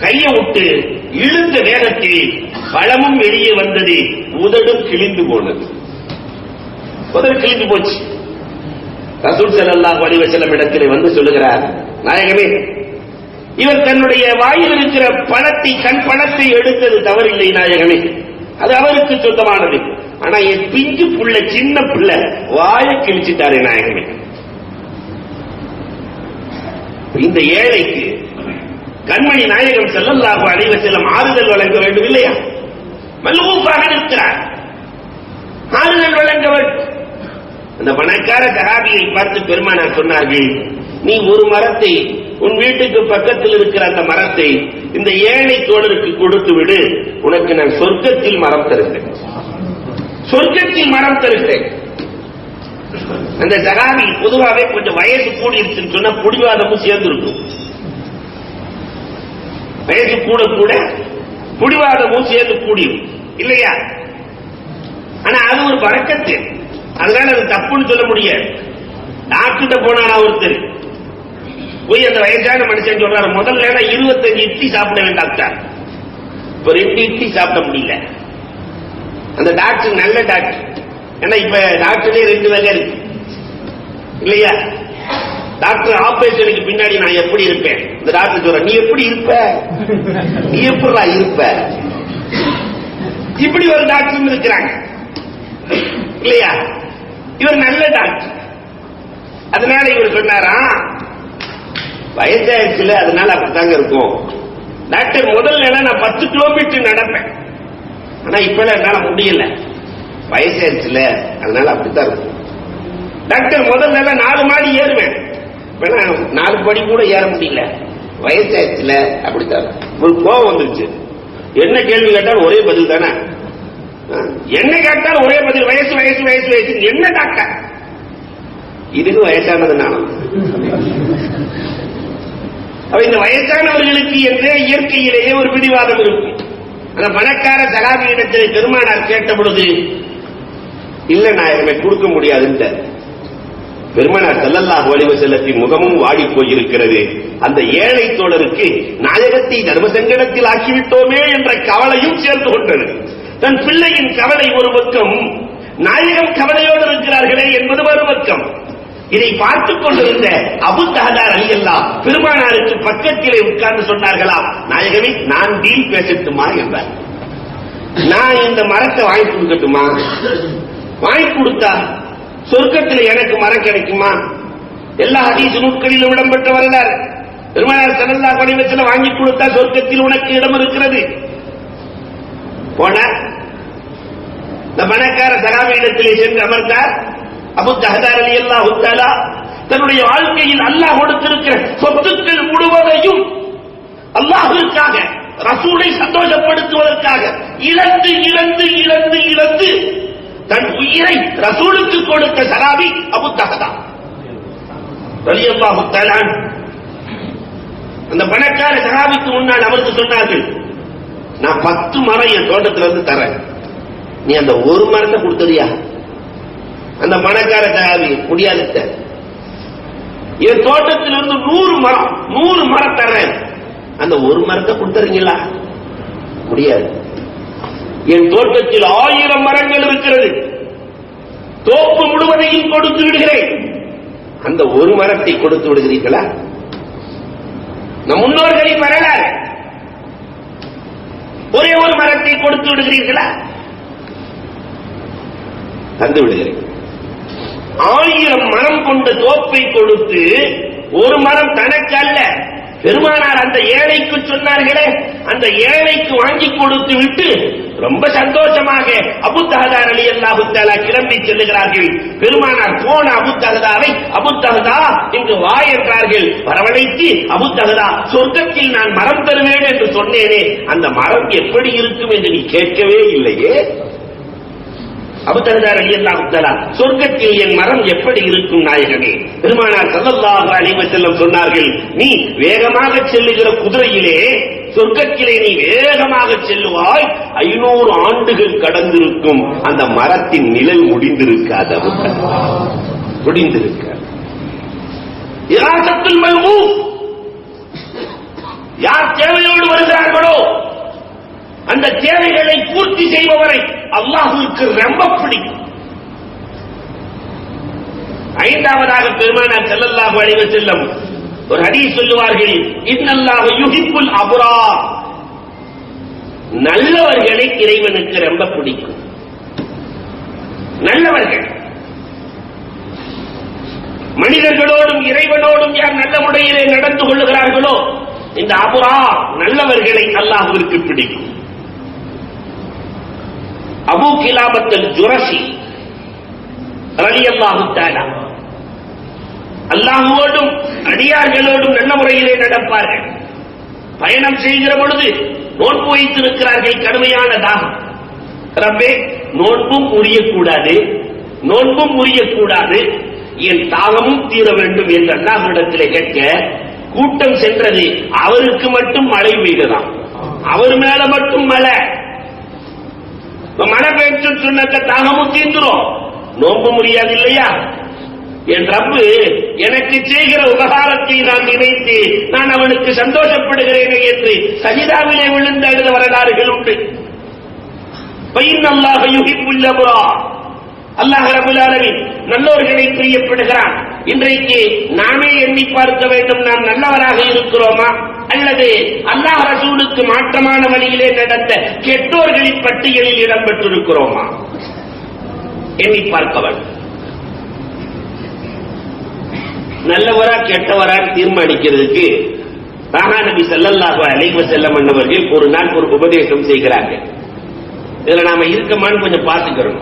A: கையை விட்டு இழுந்த வேகத்தில் பழமும் வெளியே வந்தது, உதடும் கிழிந்து போனது. உதடு கிழிந்து போச்சு. ரசூல் ஸல்லல்லாஹு அலைஹி வஸல்லம் இடத்திலே வந்து சொல்லுகிறார், நாயகமே, இவர் தன்னுடைய வாயில் இருக்கிற பழத்தை கண் பழத்தை எடுத்தது தவறில்லை நாயகமே, அது அவருக்கு சொந்தமானது. ஆனா என் பிஞ்சு புள்ள சின்ன பிள்ளை வாயை கிழிச்சிட்டாரு நாயகமே. இந்த ஏழைக்கு கண்மணி நாயகம் ஸல்லல்லாஹு அலைஹி வஸல்லம் ஆறுதல் வழங்க வேண்டும் இல்லையா? மல்ஹூஃபாக இருக்கிறார், ஆறுதல் வழங்க வேண்டும். அந்த பணக்கார சஹாபியை பார்த்து பெருமானார் சொன்னார்கள், நீ ஒரு மரத்தை உன் வீட்டுக்கு பக்கத்தில் இருக்கிற அந்த மரத்தை இந்த ஏழை தோழருக்கு கொடுத்து விடு, உனக்கு நான் சொர்க்கத்தில் மரம் தருகிறேன், சொர்க்கத்தில் மரம் தருகிறேன். அந்த சஹாபி பொதுவாகவே கொஞ்சம் வயசு கூடிருச்சுன்னு சொன்னா புடிவாதமும் சேர்ந்து இருக்கும். வயசு கூட கூட புடிவாதமும் சேர்ந்து கூடியும் இல்லையா? ஆனா அது ஒரு பரக்கத்து, அதனால அது தப்புன்னு சொல்ல முடியாது. டாக்டர்கிட்ட போனானா ஒருத்தர் போய் அந்த வயசான மனுஷன் சொல்றாரு, முதல்ல 25 இட்லி சாப்பிடுவேன் டாக்டர், இப்ப 2 இட்லி சாப்பிட முடியல. அந்த டாக்டர் நல்ல டாக்டர், ஏன்னா இப்ப டாக்டர்லயே 2 வகை இருக்கு இல்லையா? டாக்டர் ஆபரேஷனுக்கு பின்னாடி நான் எப்படி இருப்பேன், இந்த டாக்டர் சொல்ற நீ எப்படி இருப்ப, நீ எப்படா இருப்ப, இப்படி ஒரு டாக்டர் இருக்கிறாங்க இல்லையா? இவர் நல்ல டாக்டர். அதனால இவர் சொன்னாரா, வயசாயிருச்சுல அதனால அப்படித்தாங்க இருக்கும் டாக்டர். முதல்ல நான் 10 கிலோமீட்டர் நடப்பேன், ஆனா இப்ப என்னால முடியல, வயசாயிருச்சுல அதனால அப்படித்தான் இருக்கும் டாக்டர். முதல்ல 4 மாடி ஏறுவேன், 4 படி கூட ஏற முடியல, வயசாயிருச்சுல அப்படித்தான். ஒரு கோவம் வந்துருச்சு, என்ன கேள்வி கேட்டாலும் ஒரே பதில் தானே, என்ன கேட்டாலும் ஒரே பதில், வயசு வயசு வயசு வயசு. என்ன டாக்டர் இதுக்கு வயசானதுனால? இந்த வயசானவர்களுக்கு என்றே இயற்கையிலேயே ஒரு பிடிவாதம் இருக்கும். அந்த பணக்கார சகாபியிடத்தில் பெருமானார் கேட்ட பொழுது, இல்ல நாயகமே கொடுக்க முடியாது. பெருமானார் ஸல்லல்லாஹு அலைஹி வஸல்லத்தின் முகமும் வாடி போயிருக்கிறது. அந்த ஏழை தோழருக்கு நாயகத்தை தர்ம சங்கடத்தில் ஆக்கிவிட்டோமே என்ற கவலையும் சேர்ந்து கொண்டது. தன் பிள்ளையின் கவலை ஒரு பக்கம், நாயகம் கவலையோடு இருக்கிறார்களே என்பது ஒரு பக்கம். இதை பார்த்துக் கொண்டிருந்த அபூ தஹதா ரலியல்லாஹு பெருமானாருக்கு பக்கத்திலே உட்கார்ந்து சொன்னார்களாம், நாயகமே நான் டீல் பேசட்டுமா என்றார். நான் இந்த மரத்தை வாங்கி கொடுக்கட்டுமா? வாங்கி கொடுத்தா சொர்க்கத்தில் எனக்கு மரம் கிடைக்குமா? எல்லா ஹதீஸ் நூல்களிலும் இடம்பெற்ற வரலாறு. பெருமானார் ஸல்லல்லாஹு அலைஹி வஸல்லம் வாங்கி கொடுத்தா சொர்க்கத்தில் உனக்கு இடம் இருக்கிறது. போன இந்த பணக்கார சகாபியிடத்திலே சென்று அமர்ந்தார். அபூ தஹதா ரலியல்லாஹு தஆலா தன்னுடைய வாழ்க்கையில் அல்லாஹ் கொடுத்திருக்கிற சொத்துக்கள் முழுவதையும் அல்லாஹ்விற்காக, ரசூலை சந்தோஷப்படுத்துவதற்காக இழந்து இழந்து இழந்து இழந்து தன் உயிரை ரசூலுக்கு கொடுத்த சகாபி அபூ தஹதா ரலியல்லாஹு தஆலா. அந்த பணக்கார சகாபிக்கு முன்னால் அமர்ந்து சொன்னார்கள், நான் 10 மரம் என் தோட்டத்திலிருந்து தரேன், நீ அந்த ஒரு மரத்தை கொடுத்தறியா? அந்த பணக்கார சகாபி முடியாது, என் தோட்டத்திலிருந்து 100 மரம் தர்றேன், அந்த ஒரு மரத்தை கொடுத்துறீங்களா? முடியாது. என் தோட்டத்தில் 1000 மரங்கள் இருக்கிறது, தோப்பு முழுவதையும் கொடுத்து விடுகிறேன், அந்த ஒரு மரத்தை கொடுத்து விடுகிறீர்களா? நம் முன்னோர்களின் வரலாறு, ஒரே ஒரு மரத்தை கொடுத்து விடுகிறீர்களா? தந்து விடுகிறேன். 1000 மரம் கொண்ட தோப்பை கொடுத்து ஒரு மரம் தனக்கு அல்ல, பெருமானார் அந்த ஏழைக்கு சொன்னார்களே, அந்த ஏழைக்கு வாங்கி கொடுத்து விட்டு ரொம்ப சந்தோஷமாக அபூ தஹதா ரலியல்லாஹு தஆலா கிளம்பி செல்லுகிறார்கள். பெருமானார் போன அபூ தஹதாவை, அபூ தஹதா இங்கு வா என்றார்கள். வரவழைத்து, அபூ தஹதா சொர்க்கத்தில் நான் மரம் தருவேன் என்று சொன்னேனே, அந்த மரம் எப்படி இருக்கும் என்று நீ கேட்கவே இல்லையே. அபூ தஹதா ரலியல்லாஹு தஆலா, சொர்க்கத்தில் என் மரம் எப்படி இருக்கும் நாயகமே? பெருமானார் ஸல்லல்லாஹு அலைஹி வஸல்லம் சொன்னார்கள், நீ வேகமாக செல்லுகிற குதிரையிலே சொர்க்கத்திலே நீ வேகமாக செல்லுவாய், 500 ஆண்டுகள் கடந்திருக்கும், அந்த மரத்தின் நிழல் முடிந்திருக்காது, முடிந்திருக்காது. இராசத்துல் மல்மூம், யார் தேவையோடு வருகிறார்களோ அந்த தேவைகளை பூர்த்தி செய்பவரை அல்லாஹ்வுக்கு ரொம்ப பிடிக்கும். ஐந்தாவதாக பெருமானார் ஸல்லல்லாஹு அலைஹி வஸல்லம் ஒரு ஹதீஸ் சொல்லுவார்கள், இன்னல்லாஹு யுஹிப்புல் அப்ரார், நல்லவர்களை இறைவனுக்கு ரொம்ப பிடிக்கும். நல்லவர்கள், மனிதர்களோடும் இறைவனோடும் யார் நல்ல முறையிலே நடந்து கொள்ளுகிறார்களோ இந்த அப்ரார் நல்லவர்களை அல்லாஹ்விற்கு பிடிக்கும். அபூ கிலாபத்துல் ஜுரஷி ரலியல்லாஹு தஆலா அல்லாஹ்வோடும் அடியார்களோடும் நல்ல முறையிலே நடப்பார்கள். பயணம் செய்கிற பொழுது நோன்பு வைத்திருக்கிறார்கள், கடுமையான தாகம். ரப்பே, நோன்பும் முறியக்கூடாது, நோன்பும் முறியக்கூடாது, என் தாகமும் தீர வேண்டும் என்று அல்லாஹ்விடத்திலே கேட்க கூட்டம் சென்றது. அவருக்கு மட்டும் மழை பெய்ததாம், அவர் மேல மட்டும் மழை. மழை பெய்து சொன்னாக்க தாகமும் தீர்ந்துரும், நோன்பு முடியாது இல்லையா? என் ரப்பு எனக்கு செய்கிற உபகாரத்தை நான் நினைத்து நான் அவனுக்கு சந்தோஷப்படுகிறேன் என்று சஜிதாவிலே விழுந்து அழுத வரலாறுகள் உண்டு. ஃபைன்னல்லாஹ யுஹிப்புல் அப்ரார், அல்லாஹ் ரப்பல் ஆலமீன் நல்லோர்களை பிரியப்படுகிறான். இன்றைக்கு நாமே எண்ணி பார்க்க வேண்டும், நாம் நல்லவராக இருக்கிறோமா அல்லது அல்லாஹ் ரசூலுக்கு மாற்றமான வழியிலே நடந்த கெட்டோர்களின் பட்டியலில் இடம்பெற்றிருக்கிறோமா? எண்ணி பார்க்க வேண்டும். நல்லவரா கெட்டவரா தீர்மானிக்கிறதுக்கு ராஹா நபி ஸல்லல்லாஹு அலைஹி வஸல்லம் அவர்கள் ஒரு நாள் ஒரு உபதேசம் செய்கிறார்கள். இதுல நாம இருக்கமான்னு கொஞ்சம் பார்த்துக்கிறோம்.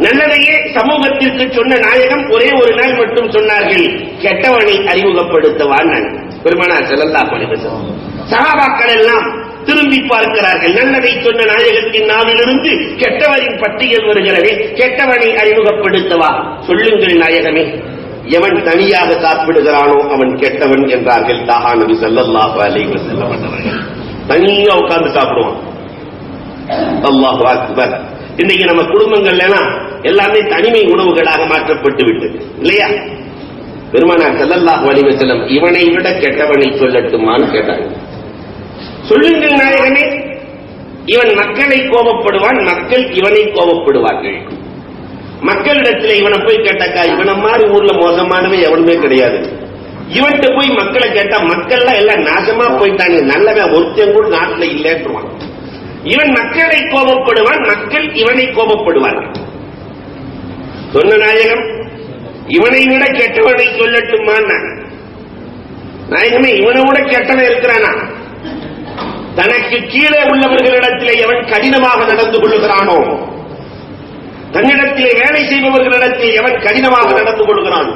A: நல்லதையே சமூகத்திற்கு சொன்ன நாயகம் ஒரே ஒரு நாள் மட்டும் சொன்னார்கள், கெட்டவனை அறிமுகப்படுத்தவான். பெருமானார் ஸல்லல்லாஹு அலைஹி வஸல்லம் சஹாபாக்கள் எல்லாம் திரும்பி பார்க்கிறார்கள். நல்லதை சொன்ன நாயகத்தின் நாவிலிருந்து கெட்டவரின் பட்டியல் வருகிறது, கெட்டவனை அறிமுகப்படுத்தவா. சொல்லுங்கள் நாயகமே, எவன் தனியாக சாப்பிடுகிறானோ அவன் கெட்டவன் என்றார்கள் தாஹா நபி ஸல்லல்லாஹு அலைஹி வஸல்லம் அவர்கள். தனியா உட்கார்ந்து சாப்பிடுவான். அல்லாஹு அக்பர். இன்னைக்கு நம்ம குடும்பங்கள்ல எல்லாமே தனிமை உணவுகளாக மாற்றப்பட்டு விட்டது இல்லையா? பெருமானார் ஸல்லல்லாஹு அலைஹி வஸல்லம் இவனை விட கெட்டவனை சொல்லட்டுமான்னு கேட்டாங்க. சொல்லுங்கள் நாயகமே, இவன் மக்களை கோபப்படுவான், மக்கள் இவனை கோபப்படுவார்கள். மக்களிடத்தில் இவனை போய் கேட்டாக்கா, இவனை மாதிரி ஊர்ல மோசமானவே எவனுமே கிடையாது. இவன்கிட்ட போய் மக்களை கேட்டா மக்கள்லாம் எல்லாம் நாசமா போயிட்டாங்க, நல்லவன் ஒருத்தன் கூட நாட்டில் இல்லைன்றான். இவன் மக்களை கோபப்படுவான், மக்கள் இவனை கோபப்படுவார்கள். சொன்ன நாயகம், இவனை விட கெட்டவனை சொல்லட்டுமா? நாயகமே, இவனை விட கெட்டவன் இருக்கிறானா? தனக்கு கீழே உள்ளவர்களிடத்தில் எவன் கடினமாக நடந்து கொள்ளுகிறானோ, தன்னிடத்திலே வேலை செய்பவர்களிடத்தில் எவன் கடினமாக நடந்து கொள்கிறான்,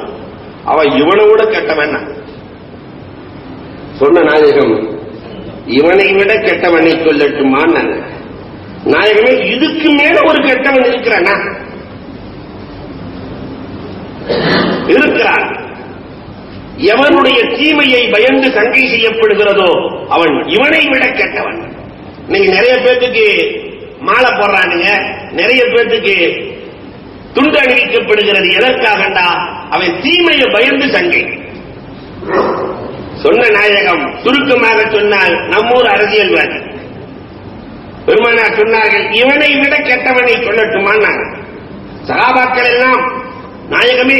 A: அவன் இவனை விட கெட்டவன். சொன்ன நாயகம், இவனை விட கெட்டவனை சொல்லட்டுமா? நாயகமே, இதுக்கு மேல ஒரு கெட்டவன் இருக்கிறானா? இருக்கிறான். எவனுடைய தீமையை பயந்து சங்கை செய்யப்படுகிறதோ அவன் இவனை விட கெட்டவன். நீங்க நிறைய பேருக்கு மாலை போடுறானுங்க, நிறைய பேருக்கு துண்டு அணிவிக்கப்படுகிறது. எதற்காகண்டா? அவன் தீமையை பயந்து சங்கை. சொன்ன நாயகம் சுருக்கமாக சொன்னால் நம்மூர் அரசியல்வாதி பெருமானார் சொன்னார்கள், இவனை விட கெட்டவனை சொல்லட்டுமா? சஹாபாக்கள் எல்லாம், நாயகமே,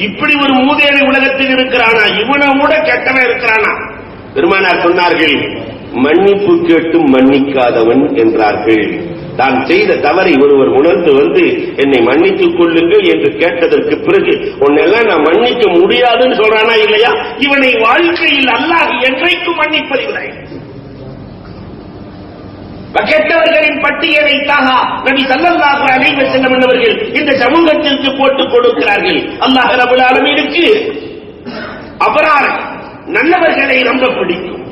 A: இப்படி ஒரு மூதேவி உலகத்தில் இருக்கிறானா? இவனை விட கெட்டவன் இருக்கிறானா? பெருமானார் சொன்னார்கள், மன்னிப்பு கேட்டும் மன்னிக்காதவன் என்றார்கள். தான் செய்த தவறை ஒருவர் உணர்ந்து வந்து என்னை மன்னித்துக் கொள்ளுங்கள் என்று கேட்டதற்கு பிறகு உன்னெல்லாம் நான் மன்னிக்க முடியாதுன்னு சொல்றானா இல்லையா? இவனை வாழ்க்கையில் அல்லாஹ் என்றைக்கும் மன்னிப்பதில்லை. கெட்டவர்களின் பட்டியலை தாஹா நபி ஸல்லல்லாஹு அலைஹி வஸல்லம் அவர்கள் இந்த சமூகத்திற்கு போட்டுக் கொடுக்கிறார்கள். அல்லாஹ் ரப்பல் ஆலமீனுக்கு அபரார் நல்லவர்களை ரொம்ப பிடிக்கும்.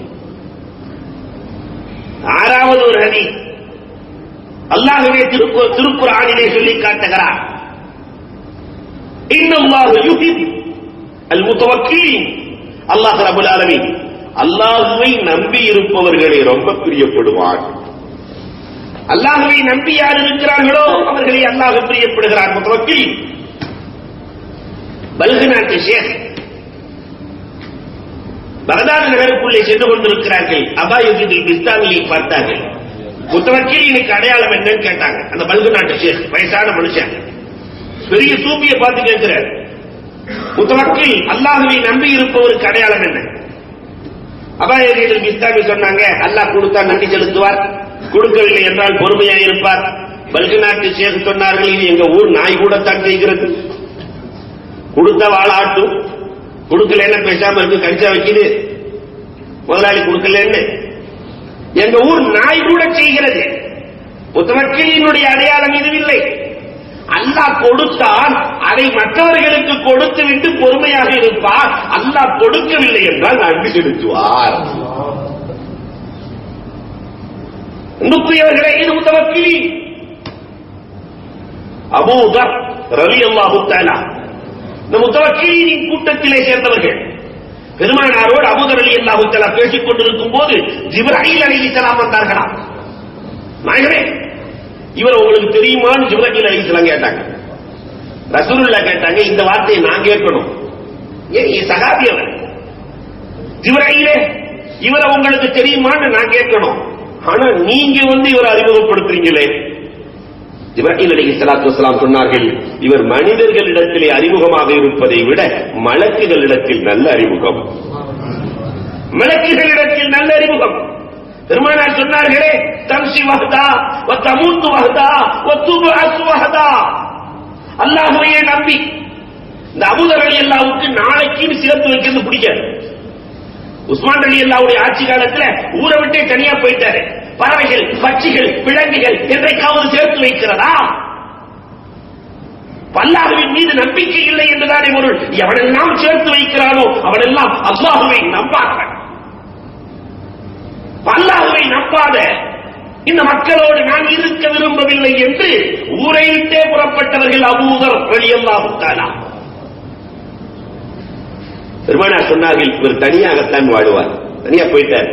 A: ஆறாவது ஒரு ஹதீஸ் அல்லாஹ்வே திருக்குர்ஆனிலே சொல்லி காட்டுகிறார், இன்னல்லாஹு யுஹிப் அல் முத்தவக்கிலீன். அல்லாஹ் ரப்பல் ஆலமீன் அல்லாஹுவை நம்பி இருப்பவர்களை ரொம்ப பிரியப்படுவான். அல்லாஹுவை நம்பி யார் இருக்கிறார்களோ அவர்களை அல்லாஹ் பிரியப்படுகிறார். முத்தவக்கில் பல்கு நாட்டு ஷேக் பகதாத் நகருக்குள்ளே சென்று கொண்டிருக்கிறார்கள். அபா யஸீதுல் பிஸ்தாமியை பார்த்தார்கள். முத்தவக்கிலினுக்கு அடையாளம் என்னன்னு கேட்டாங்க. அந்த பல்கு நாட்டு ஷேக் வயசான மனுஷன் பெரிய சூப்பியை பார்த்து கேட்கிறார், முத்தவக்கில் அல்லாஹுவை நம்பி இருப்பவருக்கு அடையாளம் என்ன? அபா யஸீதுல் பிஸ்தாமி சொன்னாங்க, அல்லாஹ் கொடுத்தா நன்றி செலுத்துவார், கொடுக்கவில்லை என்றால் பொறுமையாக இருப்பார். பல்கு நாட்டு ஷேக் சொன்னார்கள், இது எங்க ஊர் நாய் கூட தான் செய்கிறது. கொடுத்த வாழாட்டும், கொடுக்கலன்னு பேசாம இருக்கு, கடிச்சா வைக்குது. முதலாளி கொடுக்கலன்னு எங்க ஊர் நாய் கூட செய்கிறது. முத்தவக்கிலினுடைய அடையாளம் இதுவில்லை. அல்லாஹ் கொடுத்தால் அதை மற்றவர்களுக்கு கொடுத்து விட்டு பொறுமையாக இருப்பார். அல்லாஹ் கொடுக்கவில்லை என்றால் நன்றி செலுத்துவார். அன்புக்குரியவர்களே, இது முத்தவக்கிலி. அபூ தர் ரலியல்லாஹு தஆலா இந்த முத்தவக்கிலின் கூட்டத்திலே சேர்ந்தவர்கள். பெருமானாரோடு அபூ தர் ரலியல்லாஹு தஆலா பேசிக் கொண்டிருக்கும் போது ஜிப்ராயில் அலைஹிஸ்ஸலாம் வந்தார்களாம். நாயகமே, இவர் உங்களுக்கு தெரியுமான்னு ஜிப்ராயில் அலைஹிஸ்ஸலாம் கேட்டாங்க. ரசூலுல்லாஹ் கேட்டாங்க, இந்த வார்த்தையை நான் கேட்கணும். ஏன் சஹாபி அவர்? ஜிப்ராயிலே, இவரை உங்களுக்கு தெரியுமான்னு நான் கேட்கணும். ஆனா நீங்க இவரை அறிமுகப்படுத்துறீங்களே. ஜிப்ராயில் அலைஹிஸ்ஸலாத்து வஸ்ஸலாம் சொன்னார்கள், இவர் மனிதர்களிடத்திலே அறிமுகமாக இருப்பதை விட மலக்குகளிடத்தில் நல்ல அறிமுகம். மலக்குகளிடத்தில் நல்ல அறிமுகம். பெருமானார் சொன்னார்களே, தம்சி வஹதா வ தமூத்து வஹதா வ துபஅஸ் வஹதா. அல்லாஹ்வையே நம்பி இந்த அபூ தர் ரலியல்லாஹுக்கு நாளைக்கு சேர்த்து வைக்கிறது பிடிக்காது. உஸ்மான் ரலியல்லாஹுடைய ஆட்சி காலத்துல ஊரை விட்டே தனியா போயிட்டாரு. பறவைகள், பட்சிகள், விலங்குகள் என்றைக்காவது சேர்த்து வைக்கிறதா? அல்லாஹ்வின் மீது நம்பிக்கை இல்லை என்றுதானே பொருள். எவனெல்லாம் சேர்த்து வைக்கிறானோ அவனெல்லாம் அல்லாஹ்வை நம்பார்கள். அல்லாஹ்வை நம்பாத இந்த மக்களோடு நான் இருக்க விரும்பவில்லை என்று ஊரை விட்டே புறப்பட்டவர்கள் அபூ தர் ரலியல்லாஹு தஆலா. பெருமானார் சொன்னார்கள், இவர் தனியாகத்தான் வாழுவார். தனியா போயிட்டார்.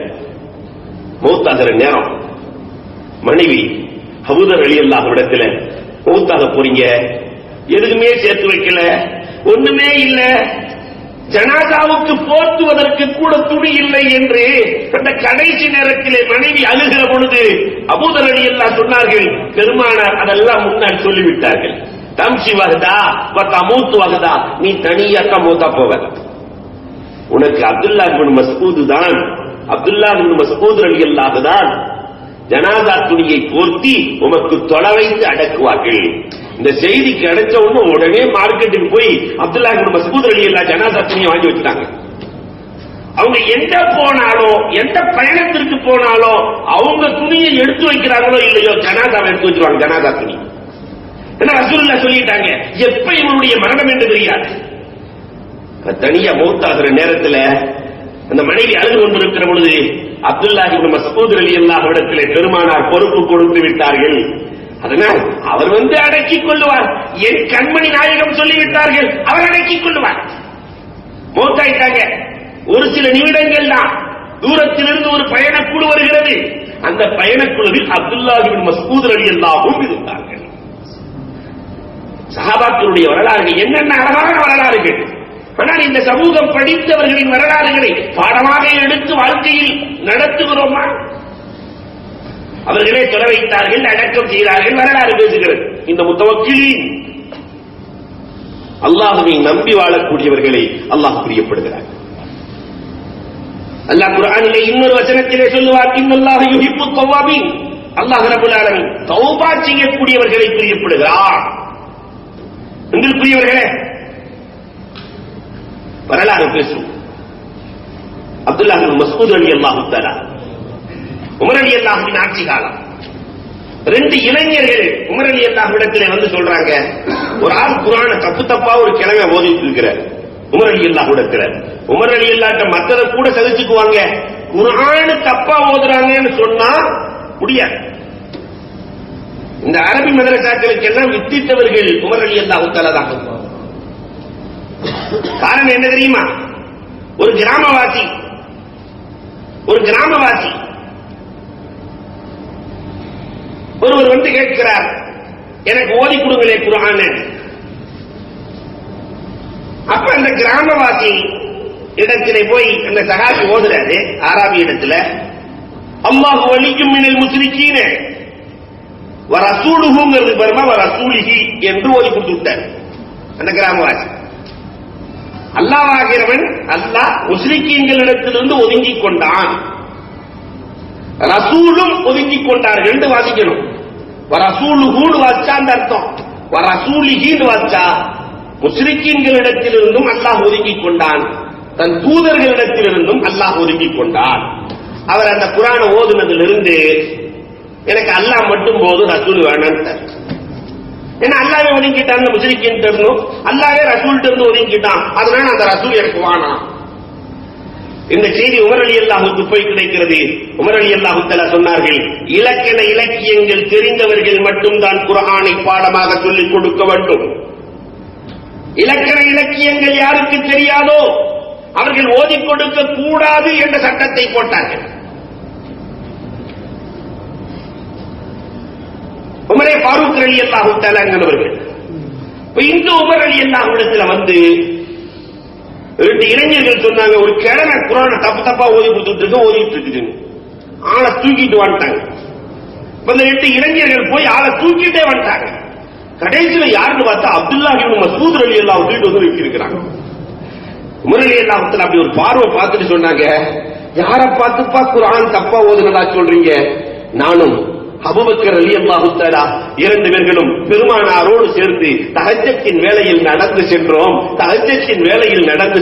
A: மௌத்தாகிற நேரம் மனைவி அபூ தர் ரலியல்லாஹு இடத்துல, மௌத்தாக போறீங்க, எதுவுமே சேர்த்து வைக்கல, ஒண்ணுமே இல்ல, ஜனாதாவுக்கு போர்த்துவதற்கு கூட துணி இல்லை என்று அந்த கடைசி நேரத்திலே மனைவி அழுகிற பொழுது அபூ தர் ரலியல்லாஹு சொன்னார்கள், பெருமானார் அதெல்லாம் முன்னாடி சொல்லிவிட்டார்கள். தம்சி வஹதா வ தமூத்து வஹதா, நீ தனியாத்தான் மௌத்தா போவ. உனக்கு அப்துல்லாஹ் இப்னு மஸ்ஊத் தான், அப்துல்லாஹ் இப்னு மஸ்ஊத் ரலியல்லாஹு தான் ஜனாதா துணியை போர்த்தி உமக்கு தொலை வைத்து அடக்குவார்கள். இந்த செய்தி கிடைச்ச உடனே மார்க்கெட்டுக்கு போய் அப்துல்லாஹ் இப்னு மஸ்ஊத் ரலியல்லாஹு ஜனாதா துணியை வாங்கி வச்சுட்டாங்க. அவங்க எங்க போனாலும், எந்த பயணத்திற்கு போனாலும் அவங்க துணியை எடுத்து வைக்கிறாங்களோ இல்லையோ, ஜனாதாவை எடுத்து வச்சிருவாங்க. ஜனாதா துணி என்ன ரசூலுல்லாஹ் சொல்லிட்டாங்க, எப்ப இவருடைய மரணம் என்று தெரியாது. தனியா மௌத்தாகிற நேரத்தில் அந்த மனைவி அழுது கொண்டிருக்கிற பொழுது அப்துல்லாஹ் இப்னு மஸ்ஊத் ரலியல்லாஹு இடத்திலே பெருமானார் பொறுப்பு கொடுத்து விட்டார்கள். அதனால் அவர் அடக்கிக் கொள்ளுவார். என் கண்மணி நாயகம் சொல்லிவிட்டார்கள், அவர் அடக்கிக் கொள்ளுவார். மௌத்தாயிட்டாங்க. ஒரு சில நிமிடங்கள் தான் தூரத்திலிருந்து ஒரு பயணக்குழு வருகிறது. அந்த பயணக்குழுவில் அப்துல்லாஹ் இப்னு மஸ்ஊத் ரலியல்லாஹு இருந்தார்கள். சஹாபாக்களுடைய வரலாறுகள் என்னென்ன அழகான வரலாறுகள். ஆனால் இந்த சமூகம் படித்தவர்களின் வரலாறுகளை பாடமாக எடுத்து வாழ்க்கையில் நடத்துகிறோமா? அவர்களே தொலை வைத்தார்கள், அடக்கம் செய்தார்கள், வரலாறு பேசுகிறது. இந்த முத்தவக்கிலீன் அல்லாஹ்வை நம்பி வாழக்கூடியவர்களை அல்லாஹ் பிரியப்படுகிறார். அல்லாஹ் குர்ஆனிலே இன்னொரு வசனத்திலே சொல்லுவார், இன்னல்லாஹ யுஹிப்பு தவ்வாபீன். அல்லாஹ் ரப்பல் ஆலமீன் தௌபா செய்யக்கூடியவர்களை பிரியப்படுகிறார். அன்பிற்குரியவர்களே, வரலாறு பேசும். அப்துல்லாஹ் இப்னு மஸ்ஊத் ரலியல்லாஹு தஆலா, உமர் ரலியல்லாஹுவின் ஆட்சி காலம். ரெண்டு இளைஞர்கள் உமர் ரலியல்லாஹு இடத்திலே சொல்றாங்க, ஒரு ஆள் குர்ஆனை தப்பா ஒரு கிழமை ஓதிட்டு இருக்கிறார் உமர் ரலியல்லாஹு இடத்துல. உமர் ரலியல்லாஹு மத்தத கூட சகிச்சுக்குவாங்க, குர்ஆனை தப்பா ஓதுறாங்கன்னு சொன்னா முடியாது. இந்த அரபி மதரசாக்களுக்கு எல்லாம் வித்திட்டவர்கள் உமர் ரலியல்லாஹு தஆலா தான். காரணம் என்ன தெரியுமா? ஒரு கிராமவாசி ஒரு கிராமவாசி ஒருவர் வந்து கேட்கிறார், எனக்கு ஓதி கொடுங்களே குர்ஆன். அப்ப அந்த கிராமவாசி இடத்திலே போய் அந்த சகாபி ஓதுறாரு ஆராபி இடத்துல, அல்லாஹ் வலியும் மினல் முஸ்ரிக்கீன வ ரசூலுஹுங்கிறது பரமா வ ரசூலிஹி என்று ஓதி கொடுத்து விட்டார். அந்த கிராமவாசி அல்லாஹ்வாகிறவன் அல்லாஹ் முஸ்ரிக்கீன்களிடத்திலிருந்து ஒதுங்கிக் கொண்டான், ரசூலும் ஒதுங்கிக் கொண்டார்கள் என்று வாசிக்கணும். வ ரசூலுஹுன்னு வாசிச்சா அந்த அர்த்தம், வ ரசூலிஹின்னு வாசிச்சா முஸ்ரிக்கீன்களிடத்திலிருந்தும் அல்லாஹ் ஒதுங்கிக் கொண்டான், தன் தூதர்களிடத்திலிருந்தும் அல்லாஹ் ஒதுங்கிக் கொண்டான். அவர் அந்த குர்ஆனை ஓதுனதிலிருந்து எனக்கு அல்லாஹ் மட்டும் போதும் ரசூல் வேணான்னு, ஏன்னா அல்லாஹ்வே ஒதுங்கிட்டான், முஸ்ரிக்கீன் இருந்தும் அல்லாஹ்வே ரசூல்ட்ட இருந்து ஒதுங்கிட்டான், அதனால அந்த ரசூல் எனக்கு வேணாம். இந்த செய்தி உமர் ரலியல்லாஹுக்கு போய் கிடைக்கிறது. உமர் ரலியல்லாஹு தஆலா சொன்னார்கள், இலக்கண இலக்கியங்கள் தெரிந்தவர்கள் மட்டும்தான் குர்ஆனை பாடமாக சொல்லிக் கொடுக்க வேண்டும். இலக்கண இலக்கியங்கள் யாருக்கு தெரியாதோ அவர்கள் ஓதிக் கொடுக்க கூடாது என்ற சட்டத்தை போட்டார்கள். உமரே ஃபாரூக் ரலியல்லாஹு தஆலா என்பவர்கள் இந்த உமர் ரலியல்லாஹு இடத்துல வந்து ரெண்டு இளைஞர்கள் சொன்னாங்க, ஒரு கிழமை குர்ஆனை தப்பு தப்பா ஓதி ஓதிட்டு இருக்குது, ஆளை தூக்கிட்டு வந்துட்டாங்க. இந்த ரெண்டு இளைஞர்கள் போய் ஆளை தூக்கிட்டே வந்துட்டாங்க. கடைசியில யாருன்னு பார்த்தா அப்துல்லாஹ் இப்னு மஸ்ஊத் ரலியல்லாஹு தூக்கிட்டு வந்து வைக்கிறாங்க. உமர் ரலியல்லாஹு தஆலா அப்படி ஒரு பார்வை பார்த்துட்டு சொன்னாங்க, யாரை பார்த்துப்பா குர்ஆன் தப்பா ஓதுனதா சொல்றீங்க? நானும் அபூபக்கர் ரலியல்லாஹு தஆலா இரண்டு பேர்களும் பெருமானாரோடு சேர்ந்து தஹஜ்ஜத்தின் வேளையில் நடந்து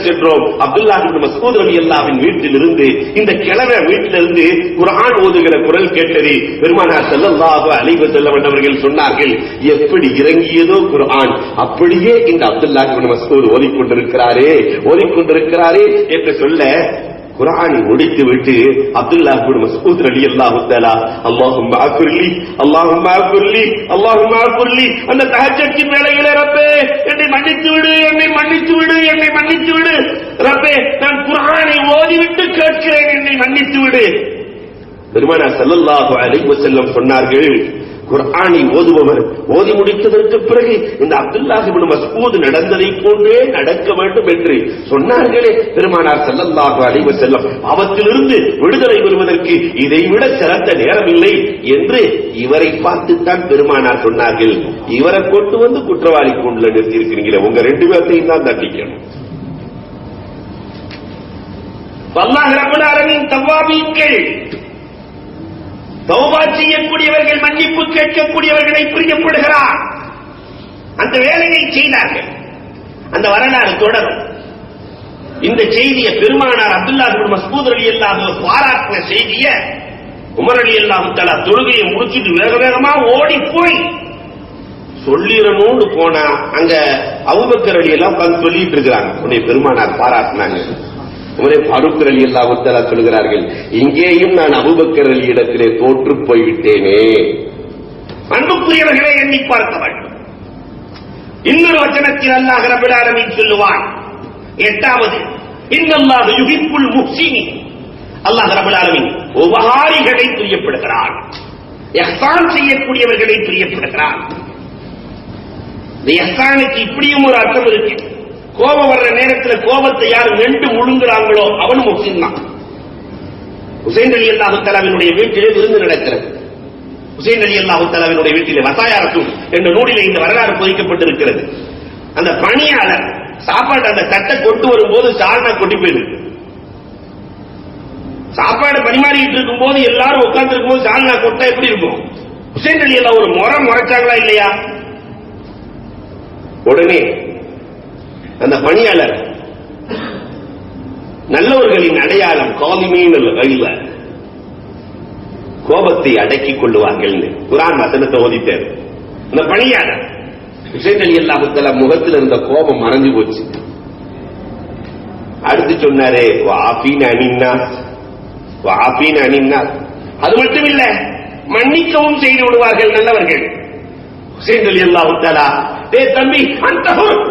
A: சென்றோம். அப்துல்லாஹ் இப்னு மஸ்ஊத் ரலியல்லாஹுவின் வீட்டிலிருந்து இந்த கிழமை வீட்டிலிருந்து குர்ஆன் ஓதுகிற குரல் கேட்டது. பெருமானார் ஸல்லல்லாஹு அலைஹி வஸல்லம் அவர்கள் சொன்னார்கள், எப்படி இறங்கியதோ குர்ஆன் அப்படியே இந்த அப்துல்லாஹ் இப்னு மஸ்ஊத் ஓதிக்கொண்டிருக்கிறாரே என்று சொல்ல, குர்ஆனை முடித்து விட்டு அப்துல்லாஹ் இப்னு மஸ்ஊத் ரலியல்லாஹு தஆலா அல்லாஹும்ம அக்ஃபிர்லி அந்த தஹஜ்ஜத்தின் வேளையிலே ரப்பே என்னை மன்னித்து விடு ரப்பே, நான் குர்ஆனை ஓதிவிட்டு கேட்கிறேன், என்னை மன்னித்து விடு. பெருமானார் ஸல்லல்லாஹு அலைஹி வஸல்லம் சொன்னார்கள், குர்ஆனை ஓதுபவர் ஓதி முடித்ததற்கு பிறகு இந்த அப்துல்லாஹ் இப்னு மஸ்ஊத் நடந்ததை போன்றே நடக்க வேண்டும் என்று சொன்னார்களே. பெருமானார் ஸல்லல்லாஹு அலைஹி வஸல்லம் பாவத்திலிருந்து விடுதலை பெறுவதற்கு இதைவிட சிறந்த நேரம் இல்லை என்று இவரை பார்த்துத்தான் பெருமானார் சொன்னார்கள். இவரை கொண்டு வந்து குற்றவாளி கூண்டுல நிறுத்தி இருக்கிறீங்களே, உங்க ரெண்டு பேர்த்தையும் தான் தண்டிக்கணும். அல்லாஹ் ரப்பல் ஆலமீன் தவ்வாபீன்கள், தௌபா செய்யக்கூடியவர்கள், மன்னிப்பு கேட்கக்கூடியவர்களை பிரியப்படுகிறார். அந்த வேலையை செய்தார்கள். அந்த வரலாறு தொடரும். இந்த செய்தியை பெருமானார் அப்துல்லாஹ் இப்னு மஸ்ஊத் ரலியல்லாஹு பாராட்டின செய்தியை உமர் ரலியல்லாஹு தஆலா தொழுகையை முடிச்சிட்டு வேக வேகமா ஓடி போய் சொல்லிரணும்னு போனா அங்க அபூபக்கர் ரலியல்லாஹு உட்கார்ந்து சொல்லிட்டு இருக்காங்க. உன்னை பெருமானார் பாராட்டினாங்க. உமரே ஃபாரூக் ரலியல்லாஹு தஆலா சொல்கிறார்கள், இங்கேயும் நான் அபூபக்கர் ரலி இடத்திலே தோற்று போய்விட்டேனே. அன்புக்குரியவர்களை எண்ணி பார்க்க வேண்டும். இன்னொரு வசனத்தில் அல்லாஹ் ரப்பல் ஆலமீன் சொல்லுவான், 8வது, இன்னல்லாஹு யுஹிப்புல் முஹ்சினீன். அல்லாஹ் ரப்பல் ஆலமீன் உபகாரிகளை பிரியப்படுகிறான், இஹ்சான் செய்யக்கூடியவர்களை பிரியப்படுகிறான். இந்த இஹ்சானுக்கு இப்படியும் ஒரு அர்த்தம் இருக்கு. கோபம் வர்ற நேரத்தில் கோபத்தை யார் வெண்டு முழுங்குறாங்களோ அவனும் முஹ்சின் தான். ஹுசைன் ரலியல்லாஹு தஆலாவினுடைய வீட்டிலே விருந்து நடக்கிறது. ஹுசைன் ரலியல்லாஹு தஆலாவினுடைய வீட்டிலே வசாயாரத்தும் என்ற நூலிலே இந்த வரலாறு பொறிக்கப்பட்டிருக்கிறது. அந்த பணியாளர் சாப்பாடு அந்த தட்டை கொண்டு வரும்போது சால்னா கொட்டி போயிருக்கு. சாப்பாடு பரிமாறிட்டு இருக்கும் போது எல்லாரும் உட்கார்ந்து இருக்கும் போது சால்னா கொட்டா எப்படி இருக்கும்? ஹுசைன் ரலியல்லாஹு ஒரு முறைச்சாங்களா இல்லையா? உடனே அந்த பணியாளர் நல்லவர்களின் அடையாளம் காலிமீன் அல்ல, கோபத்தை அடக்கிக் கொள்ளுவார்கள் குர்ஆன் வசனத்தை ஓதிட்டார். அந்த பணியாளர் ஹுசைன் ரலியல்லாஹு தஆலா முகத்தில் இருந்த கோபம் மறைஞ்சு போச்சு. அடுத்து சொன்னாரே, வஆஃபீன அனின்னாஸ். அது மட்டும் இல்ல, மன்னிக்கவும் செய்து விடுவார்கள் நல்லவர்கள். ஹுசைன் ரலியல்லாஹு தஆலா, டேய் தம்பி, அன்தஹுர்,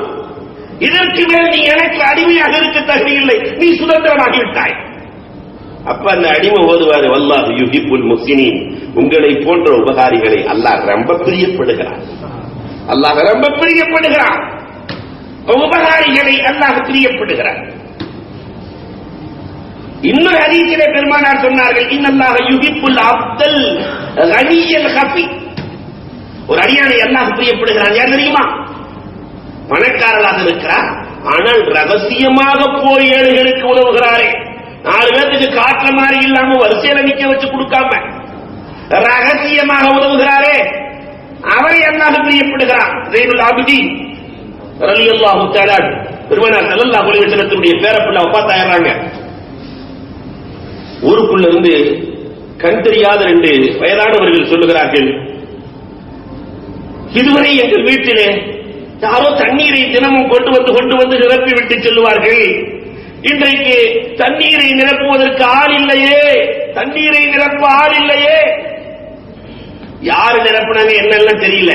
A: இதற்கு மேல் நீ எனக்கு அடிமையாக இருக்க தகுதியில்லை, நீ சுதந்திரமாகிவிட்டாய். அப்ப அந்த அடிமை ஓதுவாரு, வல்லாஹு யுஹிப்புல் முஹ்சினீன், உங்களை போன்ற உபகாரிகளை அல்லாஹ் ரொம்ப பிரியப்படுகிறார். அல்லாஹ் ரொம்ப பிரியப்படுகிறார். உபகாரிகளை அல்லாஹ் பிரியப்படுகிறார். இன்னொரு ஹதீஸிலே பெருமானார் சொன்னார்கள், இன்னல்லாஹ யுஹிப்புல் அப்தல் கனியல் கஃபி, ஒரு அடியானை அல்லாஹ் பிரியப்படுகிறான். யார் தெரியுமா? பணக்காரராக இருக்கிறார், ஆனால் ரகசியமாக போய் ஏழைகளுக்கு உதவுகிறாரே. 4 பேருக்கு காட்டுற மாதிரி இல்லாம வரிசையில நிக்க வச்சு கொடுக்காம ரகசியமாக உதவுகிறாரே, அவரை அல்லாஹ் பிரியப்படுகிறான். ஸைனுல் ஆபிதீன் ரலியல்லாஹு தஆலா பெருமானார் ஸல்லல்லாஹு அலைஹி வஸல்லத்துடைய பேரப்பிள்ளை வஃபாத் ஆயிராங்க. ஊருக்குள்ள இருந்து கண் தெரியாத 2 வயதானவர்கள் சொல்லுகிறார்கள், இதுவரை எங்கள் வீட்டிலே யாரோ தண்ணீரை தினமும் கொண்டு வந்து நிரப்பி விட்டு செல்லுவார்கள். இன்றைக்கு தண்ணீரை நிரப்புவதற்கு ஆள் இல்லையே, தண்ணீரை நிரப்ப ஆள் இல்லையே. யாரு நிரப்பினாங்க என்னெல்லாம் தெரியல.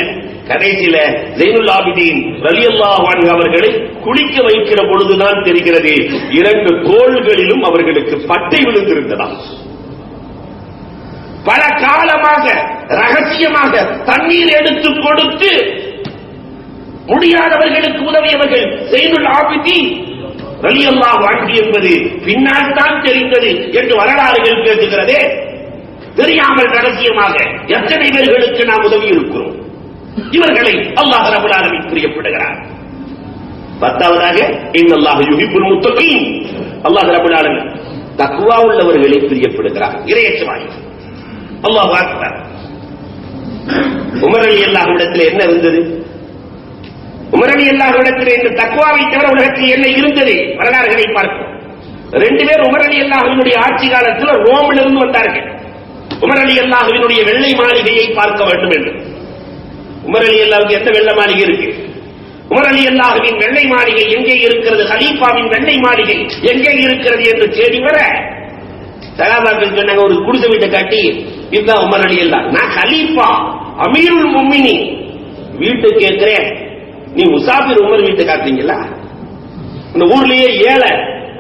A: கடைசியில ஸைனுல் ஆபிதீன் ரலியல்லாஹு அன்ஹு அவர்களை குளிக்க வைக்கிற பொழுதுதான் தெரிகிறது, 2 தோள்களிலும் அவர்களுக்கு பட்டை விழுந்திருந்ததா. பல காலமாக ரகசியமாக தண்ணீர் எடுத்து கொடுத்து முடியாதவர்களுக்கு உதவியவர்கள் ஸைனுல் ஆபிதீன் ரலியல்லாஹு அன்ஹு என்பது பின்னால் தான் தெரிந்தது என்று வரலாறுகள் பேசுகிறதே. தெரியாமல் ரகசியமாக எத்தனை பேர்களுக்கு நாம் உதவி இருக்கிறோம். இவர்களை அல்லாஹ் ரப்பல் ஆலமீன் பிரியப்படுகிறார். 10வதாக இன்னல்லாஹ யுஹிப்புல் முத்தகீன், அல்லாஹ் ரப்பல் ஆலமீன் தக்வா உள்ளவர்களை பிரியப்படுகிறார். இறையச்சவாய் அல்லாஹ் அக்பர். உமர் ரலியல்லாஹு இடத்தில் என்ன இருந்தது? உமர் ரலியல்லாஹு இடத்தில் இந்த தக்வாவை தவிர உலகத்தில் என்ன இருந்தது? வரலாறுகளை பார்ப்போம். 2 பேர் உமர் ரலியல்லாஹுவினுடைய ஆட்சி காலத்தில் ரோமில் இருந்து வந்தார்கள். உமர் ரலியல்லாஹுவினுடைய வெள்ளை மாளிகையை பார்க்க வேண்டும் என்று. உமர் ரலியல்லாஹுக்கு எந்த வெள்ளை மாளிகை இருக்கு? உமர் ரலியல்லாஹுவின் வெள்ளை மாளிகை எங்கே இருக்கிறது, கலீஃபாவின் வெள்ளை மாளிகை எங்கே இருக்கிறது என்று தேடி வர சஹாபாக்கள் சொன்னாங்க, ஒரு குடிசை வீட்டை காட்டி, இதுதான் உமர் ரலியல்லாஹு, நான் கலீஃபா அமீருல் முஃமினீன் வீட்டு கேட்கிறேன், நீ முசாஃபிர் உமர் வீட்டை காட்டுறீங்களா? இந்த ஊர்லயே ஏழை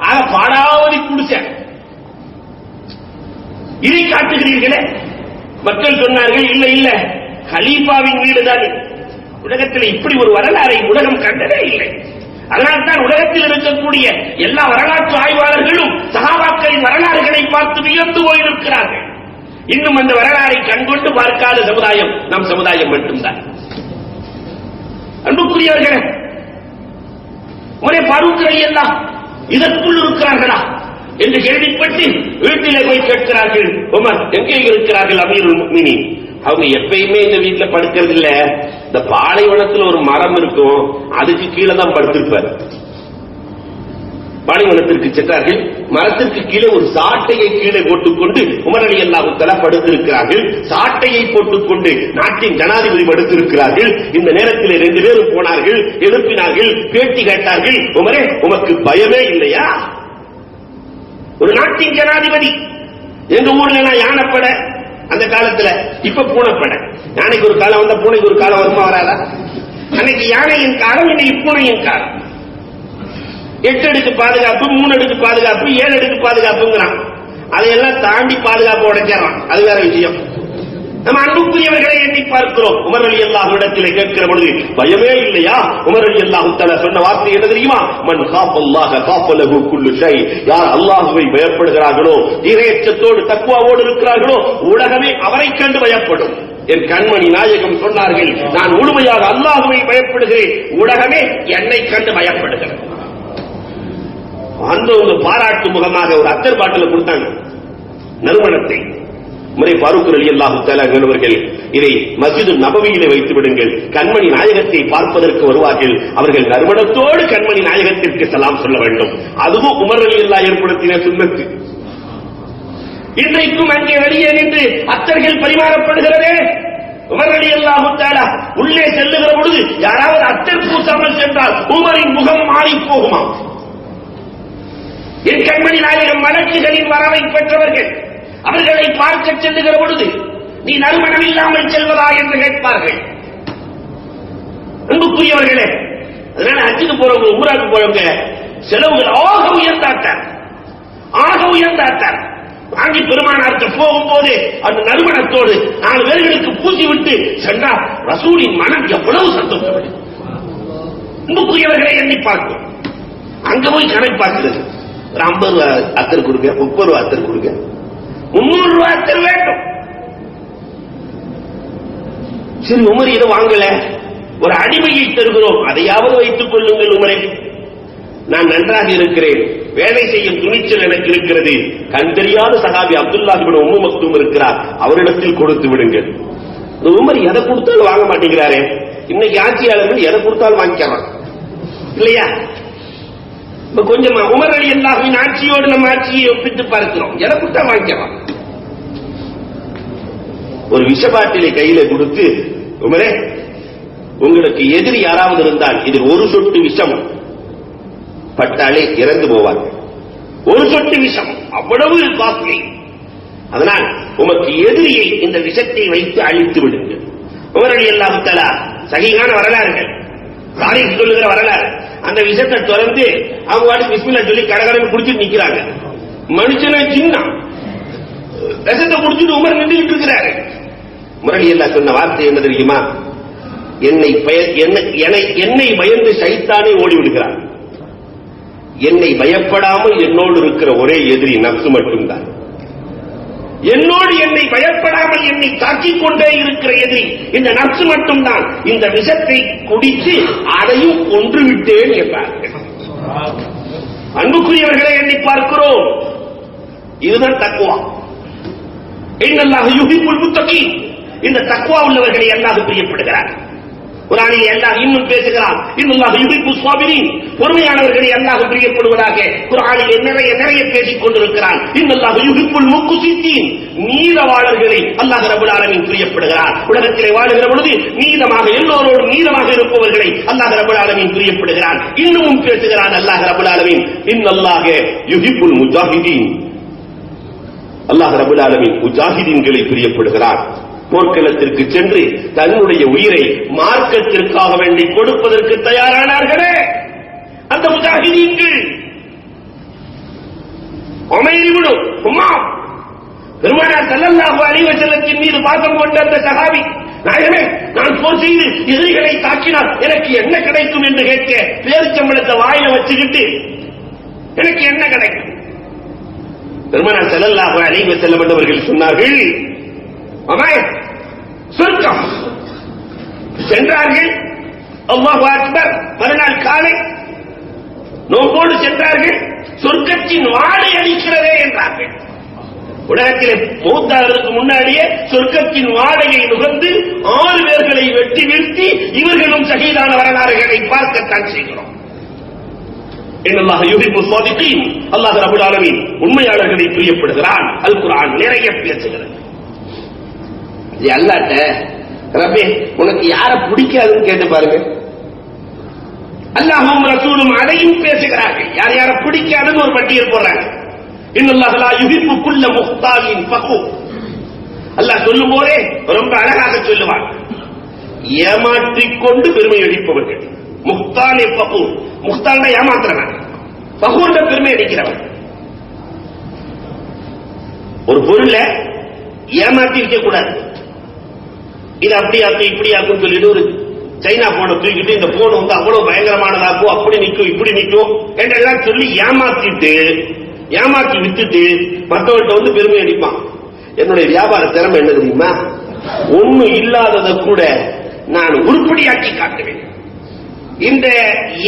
A: ஆக பாடாவதி குடிசை, இதை காட்டுகிறீர்களே. மக்கள் சொன்னார்கள், இல்ல இல்ல கலீஃபாவின் வீடு தானே. உலகத்தில் இப்படி ஒரு வரலாறை உலகம் கண்டதே இல்லை. அதனால்தான் உலகத்தில் இருக்கக்கூடிய எல்லா வரலாற்று ஆய்வாளர்களும் சஹாபாக்களின் வரலாறுகளை பார்த்து வியந்து போயிருக்கிறார்கள். இன்னும் அந்த வரலாறை கண்கொண்டு பார்க்காத சமுதாயம் நம் சமுதாயம் மட்டும்தான். அன்புக்குரியவர்களே, ஒரே ஃபாரூக் ரலியல்லாஹு இதற்குள் இருக்கிறார்களா என்று கேள்விப்பட்டு வீட்டிலே போய் கேட்கிறார்கள், உமர் எங்கே இருக்கிறார்கள் அமீருல் முஃமினீன்? அவங்க எப்பயுமே இந்த வீட்டில் படுக்கிறது இல்ல, இந்த பாலைவனத்தில் ஒரு மரம் இருக்கும், அதுக்கு கீழே தான் படுத்திருப்பார். பாலைவனத்திற்கு சென்றார்கள், மரத்திற்கு கீழே ஒரு சாட்டையை கீழே போட்டுக்கொண்டு உமர் ரலியல்லாஹு தஆலா படுத்திருக்கிறார்கள். சாட்டையை போட்டுக்கொண்டு நாட்டின் ஜனாதிபதி படுத்திருக்கிறார்கள். இந்த நேரத்தில் 2 பேரும் போனார்கள், எழுப்பினார்கள், பேட்டி கேட்டார்கள், உமரே உமக்கு பயமே இல்லையா? ஒரு நாட்டின் ஜனாதிபதி. எங்க ஊர்ல நான் யானைப்பட அந்த காலத்துல, இப்ப பூனைப்பட. யானைக்கு ஒரு காலம் வந்தா பூனைக்கு ஒரு காலம் வருமா வராதா? அன்னைக்கு யானையின் காலம், இன்னைக்கு பூனையின் காலம். 8 அடுக்கு பாதுகாப்பு, 3 அடுக்கு பாதுகாப்பு, 7 அடுக்கு பாதுகாப்புங்கிறான். அதையெல்லாம் தாண்டி பாதுகாப்பு உடைக்கிறான், அது வேற விஷயம். நம்ம அன்புக்குரியவர்களை எண்ணி பார்க்கிறோம். உமர் ரலியல்லாஹு இடத்திலே கேட்கிற பொழுது பயமே இல்லையா? உமர் ரலியல்லாஹு தஆலா சொன்ன வார்த்தை என்ன தெரியுமா? மன் காஃபல்லாஹ காஃபலஹு குல்லு ஷை. யார் அல்லாஹ்வை பயப்படுகிறார்களோ, இறையச்சத்தோடு தக்வாவோடு இருக்கிறார்களோ, உலகமே அவரை கண்டு பயப்படும். என் கண்மணி நாயகம் சொன்னார்கள், நான் முழுமையாக அல்லாஹ்வை பயப்படுகிறேன், உலகமே என்னை கண்டு பயப்படுகிறது. அந்த ஒரு பாராட்டு முகமாக ஒரு அத்தர் பாட்டில் கொடுத்தாங்க நறுமணத்தை. முறை ஃபாரூக் ரலியல்லாஹு தஆலா அவர்கள் இதை மஸ்ஜிது நபவியிலே வைத்து விடுங்கள், கண்மணி நாயகத்தை பார்ப்பதற்கு வருவார்கள், அவர்கள் நறுமணத்தோடு கண்மணி நாயகத்திற்கு சலாம் சொல்ல வேண்டும். அதுவும் உமர் ரலியல்லாஹு ஏற்படுத்தின சுன்னத்து. இன்றைக்கும் அங்கே வெளியே நின்று அத்தர்கள் பரிமாறப்படுகிறதே. உமர் ரலியல்லாஹு தஆலா உள்ளே செல்லுகிற பொழுது யாராவது அத்தர் பூசாமல் சென்றால் உமரின் முகம் மாறி போகுமா? என் கண்மணி நாயகம் மலக்குகளின் வரவை பெற்றவர்கள். அவர்களை பார்க்க செல்லுகிற பொழுது நீ நறுமணம் இல்லாமல் செல்வதா என்று கேட்பார்கள். அன்புக்குரியவர்களே, அதனால ஹஜ்ஜுக்கு போறவங்க, உம்ராக்கு போறவங்க செலவுகள் ஆக உயர்ந்தாட்டார். வாங்கி பெருமானார்ட்ட போகும்போது அந்த நறுமணத்தோடு 4 பேர்களுக்கு பூசி விட்டு சென்றார். ரசூலின் மனம் எவ்வளவு சந்தோஷப்படும். அன்புக்குரியவர்களை எண்ணி பார்க்கும். அங்க போய் கணக்கு பார்க்கிறது. 50 ரூபாய் அத்தர் கொடுங்க, 30 ரூபாய் அத்தர் கொடுங்க, 300 ரூபாய் அத்தர் வேண்டும். சரி உமர் இதை வாங்கல, ஒரு அடிமையை தருகிறோம், அதையாவது வைத்துக் கொள்ளுங்கள் உமரே, நான் நன்றாக இருக்கிறேன், வேலை செய்யும் துணிச்சல் எனக்கு இருக்கிறது, கண் தெரியாத சகாபி அப்துல்லாஹ் இப்னு உம்மு மக்தூம் இருக்கிறார், அவரிடத்தில் கொடுத்து விடுங்கள். உமர் எதை கொடுத்தாலும் வாங்க மாட்டேங்கிறாரே. இன்னைக்கு ஆட்சியாளர்கள் எதை கொடுத்தாலும் வாங்கிக்கிறான் இல்லையா? கொஞ்சம் உமர் ரலியல்லாஹுவின் ஆட்சியோடு நம்ம ஆட்சியை ஒப்பிட்டு பார்க்கிறோம். எதை கொடுத்தா வாங்கிக்கலாம். ஒரு விஷபாட்டிலை கையில கொடுத்து, உமரே உங்களுக்கு எதிரி யாராவது இருந்தால் இதில் ஒரு சொட்டு விஷம் பட்டாலே இறந்து போவார். ஒரு சொட்டு விஷம் அவ்வளவு காஸ்ட்லி. அதனால் உமக்கு எதிரியை இந்த விஷத்தை வைத்து அழித்து விடுங்கள். உமர் ரலியல்லாஹு தஆலா சஹீஹான வரலாறுகள், தாரீக் சொல்லுகிற வரலாறு. அந்த விஷத்தை திறந்து அவங்க வாட்டி பிஸ்மில்லாஹ் சொல்லி கடகடன்னு குடிச்சிட்டு நிக்கிறாங்க. மனுஷனை சின்ன விஷத்தை குடிச்சிட்டு உமர் நின்றுகிட்டு இருக்கிறாரு. உமர் ரலியல்லாஹு சொன்ன வார்த்தை என்ன தெரியுமா? என்னை பயந்து ஷைத்தானே ஓடி விடுகிறார். என்னை பயப்படாமல் என்னோடு இருக்கிற ஒரே எதிரி நப்சு மட்டும்தான். என்னோடு என்னை பயப்படாமல் என்னை தாக்கிக் கொண்டே இருக்கிற எதிரி இந்த நப்சு மட்டும்தான். இந்த விஷத்தை குடித்து அதையும் கொன்று விட்டேன் என்றார்கள். அன்புக்குரியவர்களை எண்ணி பார்க்கிறோம். இதுதான் தக்வா. இன்னல்லாஹு யுஹிப்புல் முத்தகீன். இந்த தக்வா உள்ளவர்களை அல்லாஹ் பிரியப்படுகிறார். குர்ஆனில் அல்லாஹ் இன்னும் பேசுகிறான், இன்னல்லாஹு யுஹிப்புஸ் ஸாபிரீன். பொறுமையானவர்களை அல்லாஹ் பிரியப்படுவதாக குர்ஆனில் நிறைய பேசிக் கொண்டிருக்கிறான். இன்னல்லாஹு யுஹிப்புல் முக்ஸிதீன். நீதவாளர்களை அல்லாஹ் ரப்பல் ஆலமீன் பிரியப்படுகிறார். உலகத்திலே வாழுகிற பொழுது நீதமாக எல்லோரோடும் நீதமாக இருப்பவர்களை அல்லாஹ் ரப்பல் ஆலமீன் பிரியப்படுகிறான். இன்னமும் பேசுகிறான் அல்லாஹ் ரப்பல் ஆலமீன், இன்னல்லாஹு யுஹிப்புல் முஜாஹிதீன். அல்லாஹ் ரப்பல் ஆலமீன் முஜாஹிதீன்களை பிரியப்படுகிறார். போர்க்களத்திற்கு சென்று தன்னுடைய உயிரை மார்க்கத்திற்காக வேண்டி கொடுப்பதற்கு தயாரானார்களே அந்த முஜாஹிதீன்கள். உமைர் இப்னு உமாம் பெருமானார் ஸல்லல்லாஹு அலைஹி வஸல்லத்தின் மீது பாசம் கொண்ட அந்த சஹாபி, நாயகமே நான் போர் செய்து எதிரிகளை தாக்கினால் எனக்கு என்ன கிடைக்கும் என்று கேட்க, பேரிச்சம்பழத்தை வாயில வச்சுக்கிட்டு எனக்கு என்ன கிடைக்கும்? பெருமானார் ஸல்லல்லாஹு அலைஹி வஸல்லம் அவர்கள் சொன்னார்கள், சொர்க்கம். சென்றார்கள். அல்லாஹு அக்பர். மறுநாள் காலை நோக்கோடு சென்றார்கள். சொர்க்கத்தின் வாடை அடிக்கிறதே என்றார்கள். உலகத்திலே மூத்தாவதற்கு முன்னாடியே சொர்க்கத்தின் வாடையை நுகர்ந்து 6 பேர்களை வெட்டி வீழ்த்தி இவர்களும் ஷஹீதான வரலாறுகளை பார்க்கத்தான் செய்கிறோம். இன்னல்லாஹு யுஹிப்புஸ் ஸாதிகீன். அல்லாஹ் ரப்பல் ஆலமீன் உண்மையாளர்களை பிரியப்படுகிறான். அல் குர்ஆன் நிறைய பேசுகிறது. அல்லாஹ்ட்ட ரப்பே உனக்கு யார பிடிக்காதுன்னு கேட்டு பாருங்க. அல்லாஹ்வும் ரசூலும் அதையும் பேசுகிறார்கள். யார் யார பிடிக்காதுன்னு ஒரு பட்டியல் போடுறாங்க. இன்னல்லாஹு லா யுஹிப்பு குல்ல முக்தாலின் ஃபகூர். அல்லாஹ் சொல்லும் போதே ரொம்ப அழகாக சொல்லுவார், ஏமாற்றிக் கொண்டு பெருமை அடிப்பவர்கள். முக்தாலே ஃபகூர். முக்தால்னா ஏமாத்துறவன், ஃபகூர்னா பெருமை அடிக்கிறவன். ஒரு பொருளை ஏமாற்றி இருக்க கூடாது. இது அப்படியாக்கும் இப்படியாக்கும் சொல்லிட்டு ஒரு சைனா போனை தூக்கிட்டு இந்த போன் வந்து அவ்வளவு பயங்கரமானதாக்கும், அப்படி நிற்கும் இப்படி நிற்கும் என்றெல்லாம் சொல்லி ஏமாற்றி வித்துட்டு மற்றவர்கிட்ட வந்து பெருமை அடிப்பான். என்னுடைய வியாபார திறமை என்ன தெரியுமா? ஒண்ணு இல்லாததை கூட நான் உருப்படியாக்கி காட்டுவேன். இந்த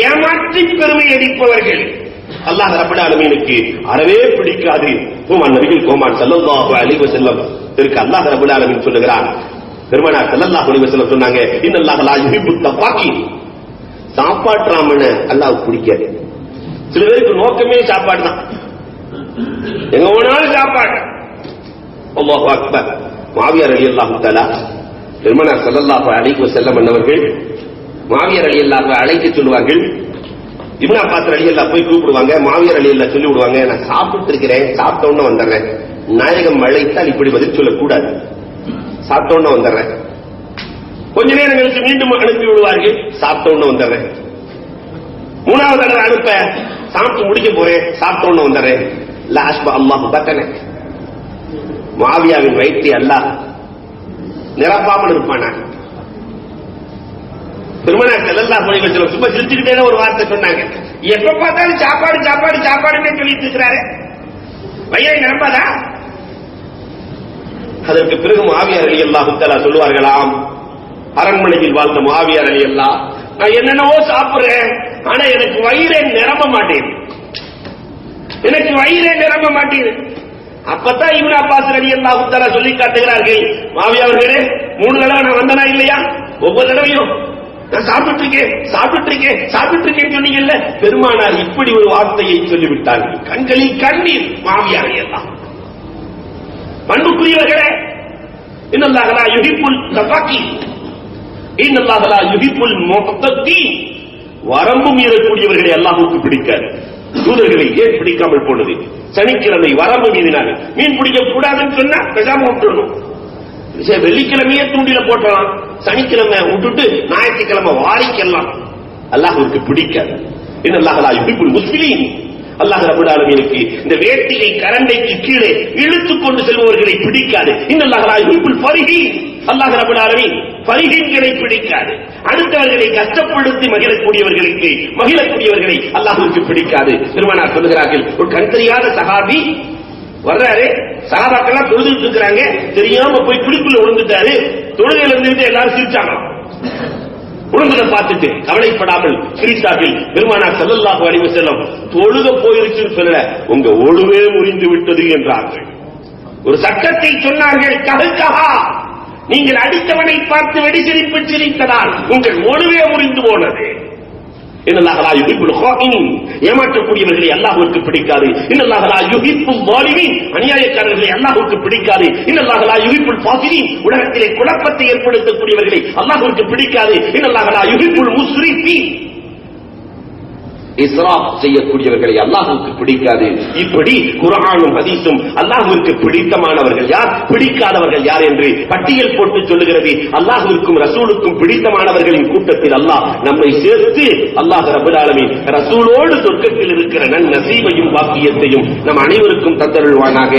A: ஏமாற்றி பெருமை அடிப்பவர்கள் அல்லாஹ் ரப்பல் ஆலமீனுக்கு அறவே பிடிக்காது. நபிகள் கோமான் ஸல்லல்லாஹு அலைஹி வஸல்லம் இதற்கு அல்லாஹ் ரப்பல் ஆலமீன் சொல்லுகிறான். பெருமானார் ஸல்லல்லாஹு அலைஹி வஸல்லம் சொன்னாங்க, இன்னல்லாஹு லா யுஹிப்புத் தவாக்கீன். சாப்பாட்டுறாமன அல்லாஹ்வுக்கு பிடிக்காது. சில பேருக்கு நோக்கமே சாப்பாடு தான், எங்க போனாலும் சாப்பாடு. அல்லாஹு அக்பர். முஆவியா ரலியல்லாஹு தஆலா பெருமானார் ஸல்லல்லாஹு அலைஹி வஸல்லம் அவர்கள் முஆவியா ரலியல்லாஹு அழைத்து சொல்லுவார்கள். இப்னு அப்பாஸ் ரலியல்லாஹு போய் கூப்பிடுவாங்க. முஆவியா ரலியல்லாஹு சொல்லி விடுவாங்க, நான் சாப்பிட்டு இருக்கிறேன், சாப்பிட்ட உடனே வந்துடுறேன். நாயகம் அழைத்தால் இப்படி பதில் சொல்லக்கூடாது, சாப்பிட்ட உடனே வந்துடுறேன். கொஞ்ச நேரம் கழிச்சு மீண்டும் அனுப்பி விடுவார்கள், சாப்பிட்ட உடனே வந்துடுறேன். 3வது தடவை அனுப்ப சாப்பிட்டு முடிக்க போறேன், சாப்பிட்ட உடனே வந்துடுறேன். லாஸ்பா அல்லாஹ் பத்தன முஆவியாவின் வயிற்றை அல்லாஹ் நிரப்பாமல் இருப்பானா? பெருமானார் ஸல்லல்லாஹு அலைஹி வஸல்லம் சும்மா சிரிச்சுக்கிட்டே ஒரு வார்த்தை சொன்னாங்க, எப்ப பார்த்தாலும் சாப்பாடு சாப்பாடு சாப்பாடுன்னு சொல்லிட்டு இருக்கிறாரு, வயிறை நிரம்பாதா? அதற்கு பிறகு முஆவியா ரலியல்லாஹு தஆலா சொல்லுவார்களாம், அரண்மனையில் வாழ்ந்த முஆவியா ரலியல்லாஹு, நான் என்னென்னவோ சாப்பிடுறேன், ஆனா எனக்கு வயிறே நிரம்ப மாட்டேன், எனக்கு வயிறே நிரம்ப மாட்டேன். அப்பதான் இப்னு அப்பாஸ் ரலியல்லாஹு தஆலா சொல்லி காட்டுகிறார்கள், முஆவியா அவர்களே 3 தடவை நான் வந்தனா இல்லையா, ஒவ்வொரு தடவையும் நான் சாப்பிட்டு இருக்கேன் சொன்னீங்கல்ல, பெருமானார் இப்படி ஒரு வார்த்தையை சொல்லிவிட்டார்கள். கண்களில் கண்ணீர் முஆவியா ரலியல்லாஹு. அன்புக்குரியவர்களே, இன்னல்லாஹ லா யுஹிப்புல் தஃபாக்கி இன்னல்லாஹ லா யுஹிப்புல் முஹ்ததி. வரம்பு மீறக்கூடியவர்களை அல்லாஹ்வுக்கு பிடிக்காது. தூதர்களை ஏன் பிடிக்காமல் போனது? சனிக்கிழமை வரம்பு மீறினாங்க. மீன் பிடிக்க கூடாதுன்னு சொன்னா பேசாம விட்டுறணும். வெள்ளிக்கிழமையே தூண்டில போட்டலாம், சனிக்கிழமை விட்டுட்டு ஞாயிற்றுக்கிழமை வாரிக்கலாம். அல்லாஹ்வுக்கு பிடிக்காது. இன்னல்லாஹ லா யுஹிப்புல் முஸ்லிமீன். அல்லாஹ் ரப்பல் ஆலமீனுக்கு இந்த வேட்டியை கரண்டைக்கு கீழே இழுத்துக் கொண்டு செல்பவர்களை பிடிக்காது. இன்னல்லாஹ லா யுஹிப்புல் ஃபரிஹீன். அல்லாஹ் ரப்பல் ஆலமீன் ஃபரிஹீன்களை பிடிக்காது. அடுத்தவர்களை கஷ்டப்படுத்தி மகிழக்கூடியவர்களை அல்லாஹ்வுக்கு பிடிக்காது. பெருமானார் சொல்லுகிறார்கள், ஒரு கண் தெரியாத சஹாபி வர்றாரு, சஹாபாக்கெல்லாம் தொழுதுட்டு இருக்கிறாங்க, தெரியாம போய் குழிக்குள்ள விழுந்துட்டாரு. தொழுகையில இருந்துட்டு எல்லாரும் சிரிச்சாங்க. உழுந்ததை பார்த்துட்டு கவலைப்படாமல் சிரித்தார்கள். பெருமானார் ஸல்லல்லாஹு அலைஹி வஸல்லம் தொழுக போயிருச்சுன்னு சொல்லல, உங்க ஒழுவே முறிந்து விட்டது என்றார்கள். ஒரு சட்டத்தை சொன்னார்கள், கஹ்கஹா, நீங்கள் அடித்தவனை பார்த்து வெடிசிரிப்பு சிரித்ததால் உங்கள் ஒழுவே முறிந்து போனது. இன்னல்லாஹ லா யுஹிப்புல் ஹாயினின். ஏமாற்றக்கூடியவர்களை அல்லாஹ்வுக்கு பிடிக்காது. இன்னல்லாஹ லா யுஹிப்புல் ஸாலிமீன். அநியாயக்காரர்களை அல்லாஹ்வுக்கு பிடிக்காது. இன்னல்லாஹ லா யுஹிப்புல் ஃபாஸிலீன். உலகத்திலே குழப்பத்தை ஏற்படுத்தக்கூடியவர்களை அல்லாஹ்வுக்கு பிடிக்காது. இன்னல்லாஹ லா யுஹிப்புல் முஸ்ரிஃபீன். இஸ்ராஃப் செய்யக்கூடியவர்களை அல்லாஹ்வுக்கு பிடிக்காது. இப்படி குர்ஆனும் ஹதீஸும் அல்லாஹ்வுக்கு பிடித்தமானவர்கள் யார், பிடிக்காதவர்கள் யார் என்று பட்டியல் போட்டு சொல்லுகிறது. அல்லாஹ்வுக்கும் ரசூலுக்கும் பிடித்தமானவர்களின் கூட்டத்தில் அல்லாஹ் நம்மை சேர்த்து அல்லாஹ் ரப்பல் ஆலமீன் ரசூலோடு சொர்க்கத்தில் இருக்கிற நன்னசீபையும் பாக்கியத்தையும் நம் அனைவருக்கும் தந்தருள்வானாக.